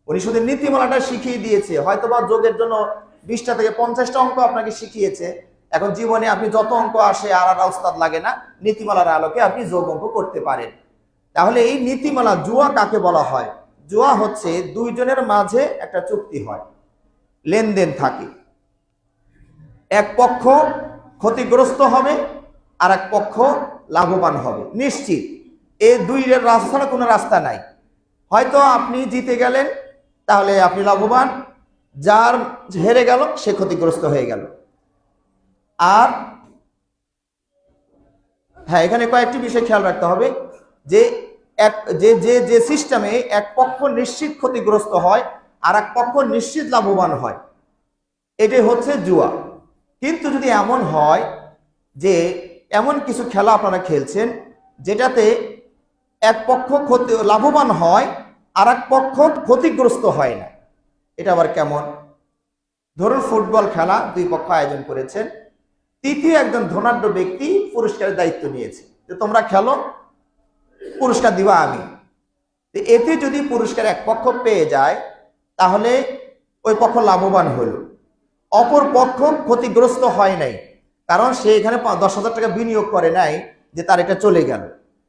উনি শুধু নীতিমালাটা শিখিয়ে দিয়েছে। হয়তোবা যোগের জন্য 20টা থেকে 50টা অঙ্ক আপনাকে শিখিয়েছে। এখন জীবনে আপনি যত অঙ্ক আসে আর ওস্তাদ লাগে না, নীতিমালার আলোকে আপনি যোগ অঙ্ক করতে পারেন। তাহলে এই নীতিমালা, জুয়া কাকে বলা হয়? জুয়া হচ্ছে দুইজনের মাঝে একটা চুক্তি হয়, লেনদেন থাকে, এক পক্ষ ক্ষতিগ্রস্ত হবে আর এক পক্ষ লাভবান হবে নিশ্চিত। এই দুই রাস্তা ছাড়া কোনো রাস্তা নাই। হয়তো আপনি জিতে গেলেন, তাহলে আপনি লাভবান, যার হেরে গেল সে ক্ষতিগ্রস্ত হয়ে গেল। আর হ্যাঁ, এখানে কয়েকটি বিষয় খেয়াল রাখতে হবে যে যে সিস্টেমে এক পক্ষ নিশ্চিত ক্ষতিগ্রস্ত হয় আর এক পক্ষ নিশ্চিত লাভবান হয়, এটাই হচ্ছে জুয়া। কিন্তু যদি এমন হয় যে এমন কিছু খেলা আপনারা খেলছেন যেটাতে এক পক্ষ লাভবান হয় আর এক পক্ষ ক্ষতিগ্রস্ত হয় না, এটা আবার কেমন? ধরুন ফুটবল খেলা দুই পক্ষ আয়োজন করেছেন, তৃতীয় একজন ধনাঢ্য ব্যক্তি পুরস্কারের দায়িত্ব নিয়েছে যে তোমরা খেলো, পুরস্কার দিবা আমি। এতে যদি পুরস্কার এক পক্ষ পেয়ে যায় তাহলে ওই পক্ষ লাভবান হলো, অপর পক্ষ ক্ষতিগ্রস্ত হয় নাই, কারণ সে এখানে 10,000 টাকা বিনিয়োগ করে নাই যে তার এটা চলে গেল।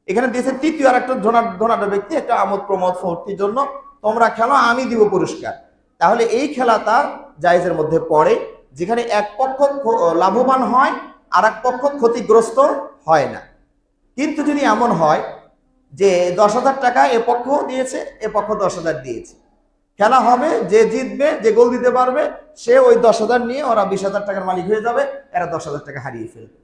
এখানে দেশের তৃতীয় আর একটা ধনাঢ্য ব্যক্তি একটা আমোদ প্রমোদ ফুর্তির জন্য তোমরা খেলো, আমি দিব পুরস্কার। তাহলে এই খেলাটা জায়েজের মধ্যে পড়ে, যেখানে এক পক্ষ লাভবান হয় আর এক পক্ষ ক্ষতিগ্রস্ত হয় না। কিন্তু যদি এমন হয় যে 10,000 টাকা এ পক্ষ দিয়েছে, এ পক্ষ 10,000 দিয়েছে, খেলা হবে, যে জিতবে, যে গোল দিতে পারবে, সে ওই 10,000 নিয়ে, ওরা 20,000 টাকার মালিক হয়ে যাবে, এরা 10,000 টাকা হারিয়ে ফেলবে।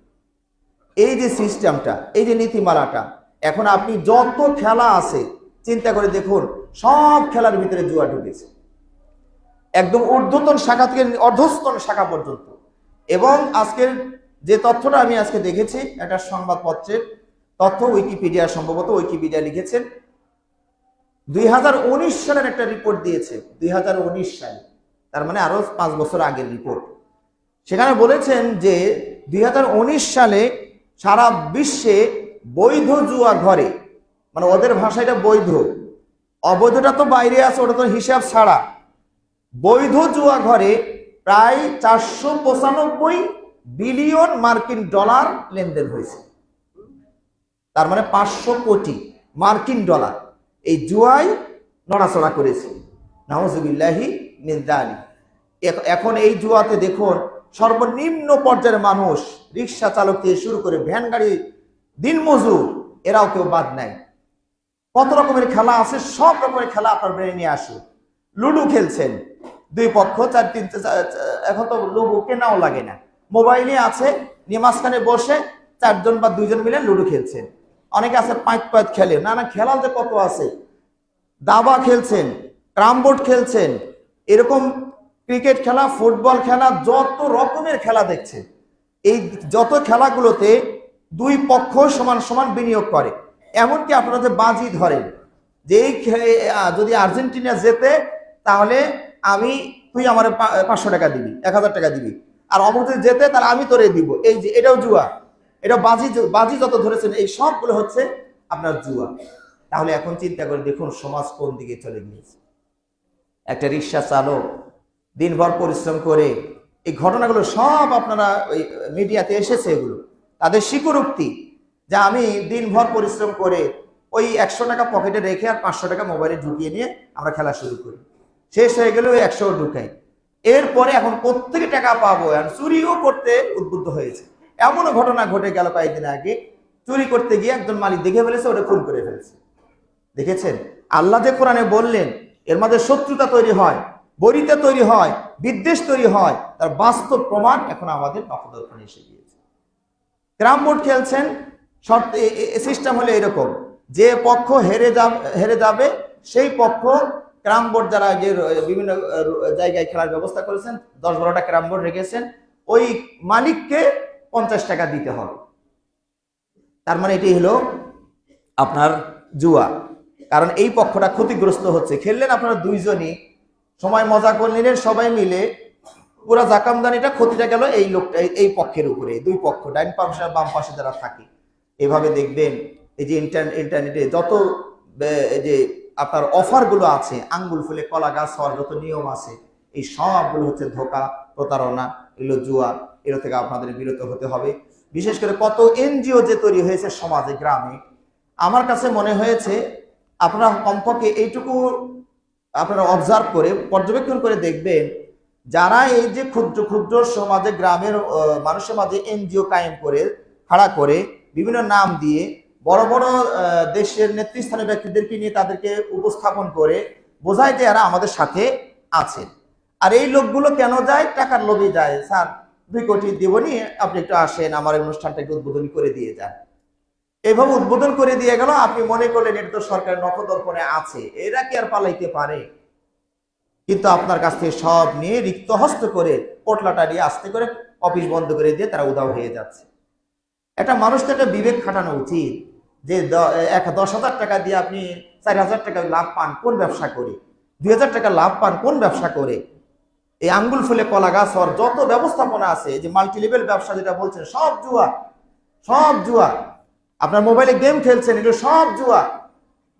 এই যে সিস্টেমটা, এই যে নীতিমালাটা, এখন আপনি যত খেলা আছে চিন্তা করে দেখুন, সব খেলার ভিতরে জুয়া ঢুকেছে, একদম ঊর্ধ্বতন শাখা থেকে অর্ধস্তন শাখা পর্যন্ত। এবং আজকের যে তথ্যটা আমি আজকে দেখেছি, একটা সংবাদপত্রের তথ্য, উইকিপিডিয়া, সম্ভবত উইকিপিডিয়া লিখেছেন, 2019 সালের একটা রিপোর্ট দিয়েছে, 2019 সালে, তার মানে আরো 5 বছর আগের রিপোর্ট। সেখানে বলেছেন যে 2019 সালে সারা বিশ্বে বৈধ জুয়া ঘরে, মানে ওদের ভাষায় এটা বৈধ, অবৈধটা তো বাইরে আছে, ওটা তো হিসাব ছাড়া, বৈধ জুয়া ঘরে প্রায় 495 বিলিয়ন মার্কিন ডলার লেনদেন হয়েছে। তার মানে 500 কোটি মার্কিন ডলার এই জুয়ায় নড়াচড়া করেছে। নাউজুবিল্লাহি মিন যালিক। এখন এই জুয়াতে দেখুন সর্বনিম্ন পর্যায়ের মানুষ, রিক্সা চালক থেকে শুরু করে ভ্যান গাড়ি দিনমজুর, এরাও কেউ বাদ নেয়। কত রকমের খেলা আছে, সব রকমের খেলা আপনার ব্রেনে নিয়ে আসুন। লুডো খেলছেন দুই পক্ষ, এখন তো লুডো কেনাও লাগে না, মোবাইলে আছে, নিয়ে মাঝখানে বসে 4জন বা 2জন মিলে লুডো খেলছেন। অনেকে আছে 5 খেলে, না খেলার যে কত আছে, দাবা খেলছেন, ক্যারাম বোর্ড খেলছেন, এরকম ক্রিকেট খেলা, ফুটবল খেলা, যত রকমের খেলা দেখছে, এই যত খেলাগুলোতে দুই পক্ষ সমান সমান বিনিয়োগ করে। এমনকি আপনারা যে বাজি ধরেন যে যদি আর্জেন্টিনা জেতে তাহলে তুই আমার 500 টাকা দিবি, 1000 টাকা দিবি, আর অমর যদি জেতে তাহলে আমি তোরে দিব। এই যে এটাও জুয়া, এটা বাজি যত ধরেছেন এই সবগুলো হচ্ছে আপনার জুয়া। তাহলে এখন চিন্তা করে দেখুন সমাজ কোন দিকে চলে গিয়েছে। একটা রিক্সা চালক দিনভর পরিশ্রম করে, এই ঘটনাগুলো সব আপনারা ওই মিডিয়াতে এসেছে, এগুলো তাদের স্বীকারোক্তি যে আমি দিনভর পরিশ্রম করে ওই 100 টাকা পকেটে রেখে আর 500 টাকা মোবাইলে ঢুকিয়ে নিয়ে আমরা খেলা শুরু করি, শেষ হয়ে গেলে ওই 100 ঢুকাই, এরপরে এখন কোত্থেকে টাকা পাবো, আর চুরিও করতে উদ্বুদ্ধ হয়েছে। এমনও ঘটনা ঘটে গেল কয়েকদিন আগে, চুরি করতে গিয়ে একজন মালিক দেখে ফেলেছে, ওটা খুন করে ফেলেছে। দেখেছেন আল্লাহ যে কোরআনে বললেন এর মধ্যে শত্রুতা তৈরি হয়, বরিতা তৈরি হয়, বিদ্বেষ তৈরি হয়, তার বাস্তব প্রমাণ এখন আমাদের নখদর্পণে এসে গিয়েছে। ক্যারাম বোর্ড খেলছেন, সিস্টেম হলো এরকম, যে পক্ষ হেরে যাবে সেই পক্ষ, ক্যারাম বোর্ড যারা যে বিভিন্ন জায়গায় খেলার ব্যবস্থা করেছেন, 10-12টা ক্যারাম বোর্ড রেখেছেন, ওই মালিককে 50 টাকা দিতে হবে। তার মানে এটি হলো আপনার জুয়া, কারণ এই পক্ষটা ক্ষতিগ্রস্ত হচ্ছে। খেললেন আপনারা দুইজনই, সময় মজা করলেন সবাই মিলে, পুরা জাকামদানিটা ক্ষতিটা গেল এই লোকটা, এই পক্ষের উপরে, দুই পক্ষ, ডাইন পাশে বাম পাশে যারা থাকে। এভাবে দেখবেন এই যে ইন্টারনেটে যত যে আপনার অফারগুলো আছে, আঙ্গুল ফুলে কলা গাছ হওয়ার যত নিয়ম আছে, এই সবগুলো হচ্ছে ধোঁকা, প্রতারণা, এগুলো জুয়া। এর থেকে আপনাদের বিরত হতে হবে। বিশেষ করে কত এনজিও যে তৈরি হয়েছে সমাজে, গ্রামে, আমার কাছে মনে হয়েছে আপনারা কমপক্ষে এইটুকু আপনারা অবজার্ভ করে পর্যবেক্ষণ করে দেখবেন, যারা এই যে ক্ষুদ্র ক্ষুদ্র সমাজে গ্রামের মানুষের মাঝে এনজিও কায়েম করে খাড়া করে বিভিন্ন নাম দিয়ে বড় বড় দেশের নেতৃস্থানীয় ব্যক্তিদেরকে নিয়ে তাদেরকে উপস্থাপন করে বোঝায় যে এরা আমাদের সাথে আছে। আর এই লোকগুলো কেন যায়? টাকার লোভে যায়। স্যার 2 কোটি দিবনি, আপনি একটু আসেন, আমার অনুষ্ঠানটা একটু উদ্বোধন করে দিয়ে যান। এইভাবে উদ্বোধন করে দিয়ে গেল, আপনি মনে করলেন এটা তো সরকারের নখদর্পণে আছে, এরা কি আর পালাইতে পারে? কিন্তু আপনার কাছ থেকে সব নিয়ে রিক্ত হস্ত করে পোটলাটা নিয়ে আস্তে করে অফিস বন্ধ করে দিয়ে তারা উধাও হয়ে যাচ্ছে। একটা মানুষকে একটা বিবেক খাটানো উচিত যে 10,000 টাকা দিয়ে আপনি 4,000 টাকা লাভ পান কোন ব্যবসা করে, 2,000 টাকা লাভ পান কোন ব্যবসা করে। এই আঙ্গুল ফুলে কলা গাছ হওয়ার যত ব্যবস্থাপনা আছে, যে মাল্টি লেভেল ব্যবসা যেটা বলছেন, সব জুয়া, সব জুয়া। আপনার মোবাইলে গেম খেলছেন, এগুলো সব জুয়া।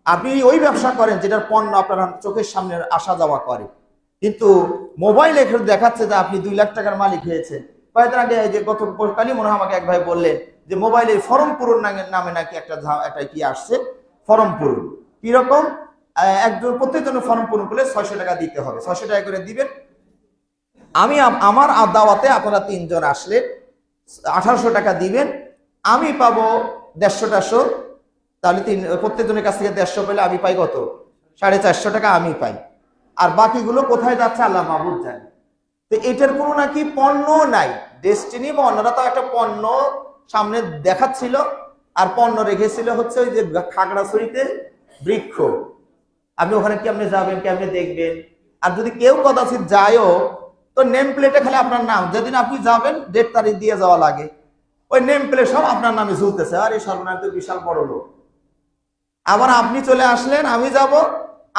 আপনি ওই ব্যবসা করেন যেটার পণ্য আপনার চোখের সামনে আসা যাওয়া করে, কিন্তু মোবাইলে এখানে দেখাচ্ছে যে আপনি 2 লাখ টাকার মালিক হয়েছে। কয়েকদিন আগে যে গতকালই মনে হয় আমাকে এক ভাই বললেন যে মোবাইলের ফর্ম পূরণ নামে নাকি একটা কি আসছে, ফর্ম পূরণ কিরকম, প্রত্যেকজনের ফর্ম পূরণ করলে 600 টাকা দিতে হবে, 600 টাকা করে দিবেন। আমার দাওয়াতে আপনারা 3 জন আসলে 1800 টাকা দিবেন, আমি পাবো 150-150, তাহলে প্রত্যেকজনের কাছ থেকে 150 পেলে আমি পাই কত? 450 টাকা আমি পাই। আর বাকিগুলো কোথায় যাচ্ছে আল্লাহ মাহবুব জানে। তো এটার কোনো নাকি পণ্য নাই, ডেস্টিনি বা অন্যরা তো একটা পণ্য সামনে দেখাচ্ছিল, আর পণ্য রেখেছিল হচ্ছে ওই যে খাগড়াছড়িতে বৃক্ষ। আপনি ওখানে কেমনে যাবেন, কেমনে দেখবেন? আর যদি কেউ কদাচিৎ যায়ও, তো নেম প্লেটে খালি আপনার নাম, যেদিন আপনি যাবেন ডেট তারিখ দিয়ে যাওয়া লাগে, ওই নেম প্লেট সব আপনার নামে ঝুলতেছে। আর এই সর্বনাম তো বিশাল বড় লোক। আবার আপনি চলে আসলেন, আমি যাব,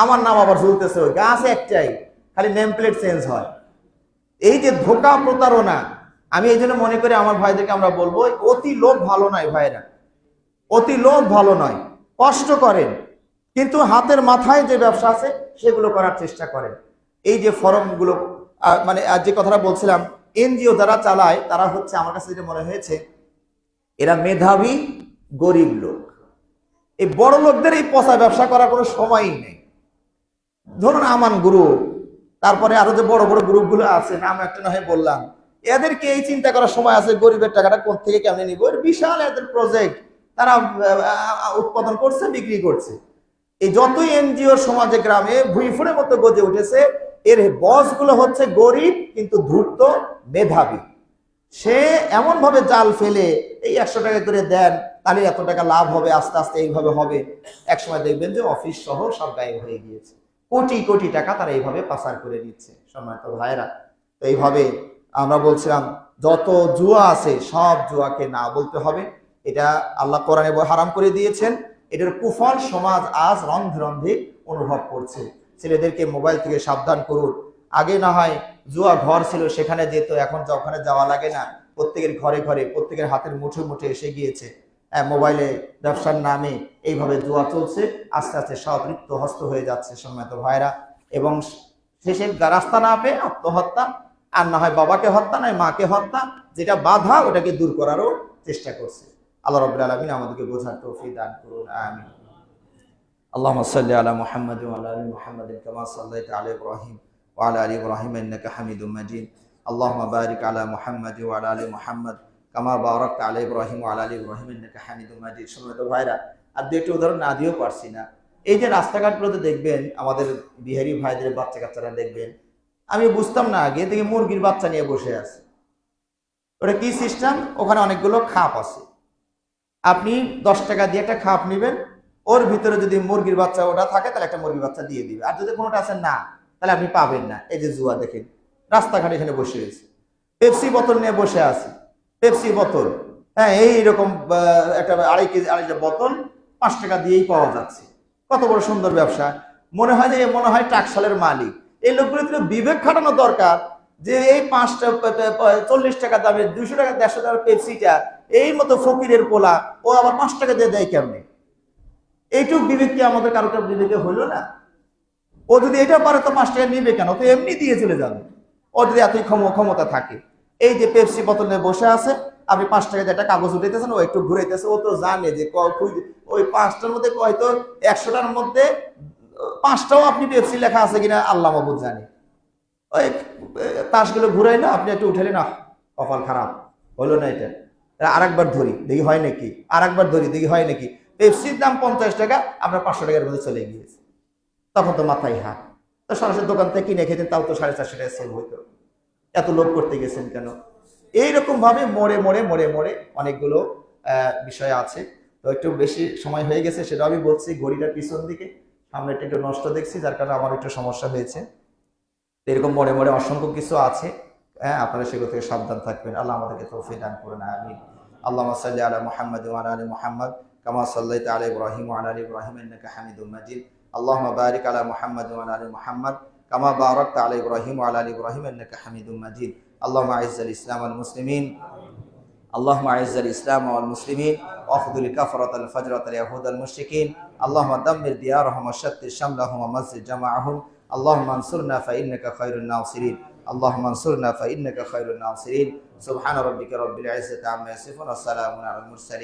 আমার নাম আবার ঝুলতেছে, ওই গাছ একটাই, খালি নেম প্লেট চেঞ্জ হয়। এই যে ধোঁকা, প্রতারণা, আমি এই জন্য মনে করি আমার ভাইদেরকে আমরা বলবো, অতি লোভ ভালো নয় ভাইরা, অতি লোভ ভালো নয়। কষ্ট করেন, কিন্তু হাতের মাথায় যে ব্যবসা আছে সেগুলো করার চেষ্টা করেন। এই যে ফরমগুলো, মানে যে কথাটা বলছিলাম, এনজিও যারা চালায় তারা হচ্ছে, আমার কাছে যেটা মনে হয়েছে, এরা মেধাবী গরিব লোক। এই বড় লোকদের এই পচা ব্যবসা করার কোনো সময়ই নেই। ধরুন আমান গ্রুপ, তারপরে আরো যে বড় বড় গ্রুপগুলো আছে, নাম একটা না হয় বললাম, এদেরকে এই চিন্তা করার সময় আছে গরিবের টাকাটা কোথা থেকে কেমনে নিব। বিশাল এদের প্রজেক্ট, তারা উৎপাদন করছে, বিক্রি করছে। এই যতই এনজিও সমাজে গ্রামে ভুঁইফুড়ের মতো গজে উঠেছে, এর বসগুলো হচ্ছে গরিব কিন্তু ধূর্ত, মেধাবী। সে এমন ভাবে জাল ফেলে, এই 100 টাকা করে দেন, তাহলে এত টাকা লাভ হবে, আস্তে আস্তে এইভাবে হবে। একসময় দেখবেন যে অফিস সহ সব গায়েব হয়ে গিয়েছে। কোটি কোটি টাকা তারা এইভাবে পাচার করে দিচ্ছে। সম্মানিত ভাইরা, তো এইভাবে আমরা বলছিলাম যত জুয়া আছে সব জুয়াকে না বলতে হবে। এটা আল্লাহ কোরআনে হারাম করে দিয়েছেন। এটার কুফল সমাজ আজ রন্ধে রন্ধে অনুভব করছে। ছেলেদেরকে মোবাইল থেকে সাবধান করুন। আগে না হয় জুয়া ঘর ছিল, সেখানে যেত, এখন ওখানে যাওয়া লাগে না, প্রত্যেকের ঘরে ঘরে প্রত্যেকের হাতের মুঠো মুঠে এসে গিয়েছে। মোবাইলে ব্যবসার নামে এইভাবে জুয়া চলছে, আস্তে আস্তে সব রিক্ত হস্ত হয়ে যাচ্ছে সম্মানিত ভাইরা। এবং শেষে রাস্তা না পেয়ে আত্মহত্যা, আর না হয় বাবাকে হত্যা, নয় মাকে হত্যা, যেটা বাধা ওটাকে দূর করারও চেষ্টা করছে। আল্লাহ রাব্বুল আলামিন আমাদেরকে বোঝার তৌফিক দান করুন, আমিন। আল্লাহুম্মা সাল্লি আলা মুহাম্মাদ ওয়া আলা আলি মুহাম্মাদিন কামা সাল্লাইতা আলা ইব্রাহিম ওয়া আলা আলি ইব্রাহিম ইন্নাকা হামিদুম মাজিদ। আল্লাহুম্মা বারিক আলা মুহাম্মাদ ওয়া আলা আলি মুহাম্মাদ কামা বারাকতা আলা ইব্রাহিম ওয়া আলা আলি ইব্রাহিম ইন্নাকা হামিদুম মাজিদ। সম্মানিত ভাইরা, আর দুটো উদাহরণ না দিয়েও পারছি না। এই যে রাস্তাঘাটগুলোতে দেখবেন আমাদের বিহারি ভাইদের বাচ্চা কাচ্চারা দেখবেন, আমি বুঝতাম না আগে থেকে মুরগির বাচ্চা নিয়ে বসে আছে। ওটা কি সিস্টেম? ওখানে অনেকগুলো খাপ আছে, আপনি 10 টাকা দিয়ে একটা খাপ নেবেন, ওর ভিতরে যদি মুরগির বাচ্চা ওটা থাকে তাহলে একটা মুরগির বাচ্চা দিয়ে দিবে, আর যদি কোনোটা আছে না তাহলে আপনি পাবেন না। এই যে জুয়া দেখেন, রাস্তাঘাটে এখানে বসে রয়েছে, পেপসি বোতল নিয়ে বসে আছে, পেপসি বোতল, হ্যাঁ এইরকম একটা 2.5 কেজি 2.5 বোতল 5 টাকা দিয়েই পাওয়া যাচ্ছে। কত বড় সুন্দর ব্যবসা! মনে হয় যে মনে হয় টাকশালের মালিক। এই লোকগুলো তো বিবেক খাটানো দরকার যে এই 40 টাকা দামের 200 টাকা 150 টাকার পেপসিটা এই মতো ফকিরের পোলা ও আবার 5 টাকা দিয়ে দেয় কেমনে? এইটুক বিবেক কি আমাদের কারো বিবেকে হইল না? ও যদি এটা পারে তো 5 টাকা নিবে কেন? তো এমনি দিয়ে চলে যাবে, ও যদি এতই ক্ষমতা থাকে। এই যে পেপসি বোতল নিয়ে বসে আছে, আপনি 5 টাকা দিয়ে একটা কাগজ উঠাইতেছেন, ও একটু ঘুরাইতেছে, ও তো জানে যে ওই 5টার মধ্যে হয়তো 100টার মধ্যে 5টাও আপনি পেপসি লেখা আছে কিনা আল্লাহ মাবুদ জানে। ওই তাসগুলো ঘুরাই না, আপনি একটু উঠালে না, কপাল খারাপ হলো না, এটা আরেকবার ধরি দেখি হয় নাকি, আরেকবার ধরি দেখি হয় নাকি। পেপসির দাম 50 টাকা, আপনার 500 টাকার মধ্যে চলে গিয়েছে। তখন তো মাথায় হাত, তো সরাসরি দোকান থেকে কিনে খেতেন, তাও তো 450 টাকা সেল হইতো। এত লোভ করতে গেছেন কেন? এইরকম ভাবে মোড়ে মোড়ে মোড়ে মোড়ে অনেকগুলো বিষয় আছে। তো একটু বেশি সময় হয়ে গেছে, সেটা আমি বলছি। ঘড়িটার পিছন দিকে সামনেটা একটু নষ্ট দেখছি, যার কারণে আমার একটু সমস্যা হয়েছে। এরকম মোড়ে মোড়ে অসংখ্য কিছু আছে, হ্যাঁ, আপনারা সেগুলো থেকে সাবধান থাকবেন। আল্লাহ আমাদেরকে তৌফিক দান করুন, আমিন। আল্লাহুম্মা সাল্লি আলা মুহাম্মাদ ওয়া আলা আলি মুহাম্মাদ কামা সাল্লাইতা আলা ইব্রাহিম ওয়া আলা আলি ইব্রাহিম ইন্নাকা হামিদুম মাজিদ। আল্লাহুম্মা বারিক আলা মুহাম্মাদ ওয়া আলা আলি মুহাম্মাদ কামা বারাকতা আলা ইব্রাহিম ওয়া আলা আলি ইব্রাহিম ইন্নাকা হামিদুম মাজিদ। আল্লাহুম্মা আইজ্জিল ইসলাম ওয়াল মুসলিমিন اللهم اعز الاسلام والمسلمين واخذل كفرة الفجرة اليهود المشركين اللهم دمر ديارهم وشتت شملهم ومزق جمعهم اللهم انصرنا فانك خير الناصرين اللهم انصرنا فانك خير الناصرين سبحان ربك رب العزة عما يصفون والسلام على المرسلين.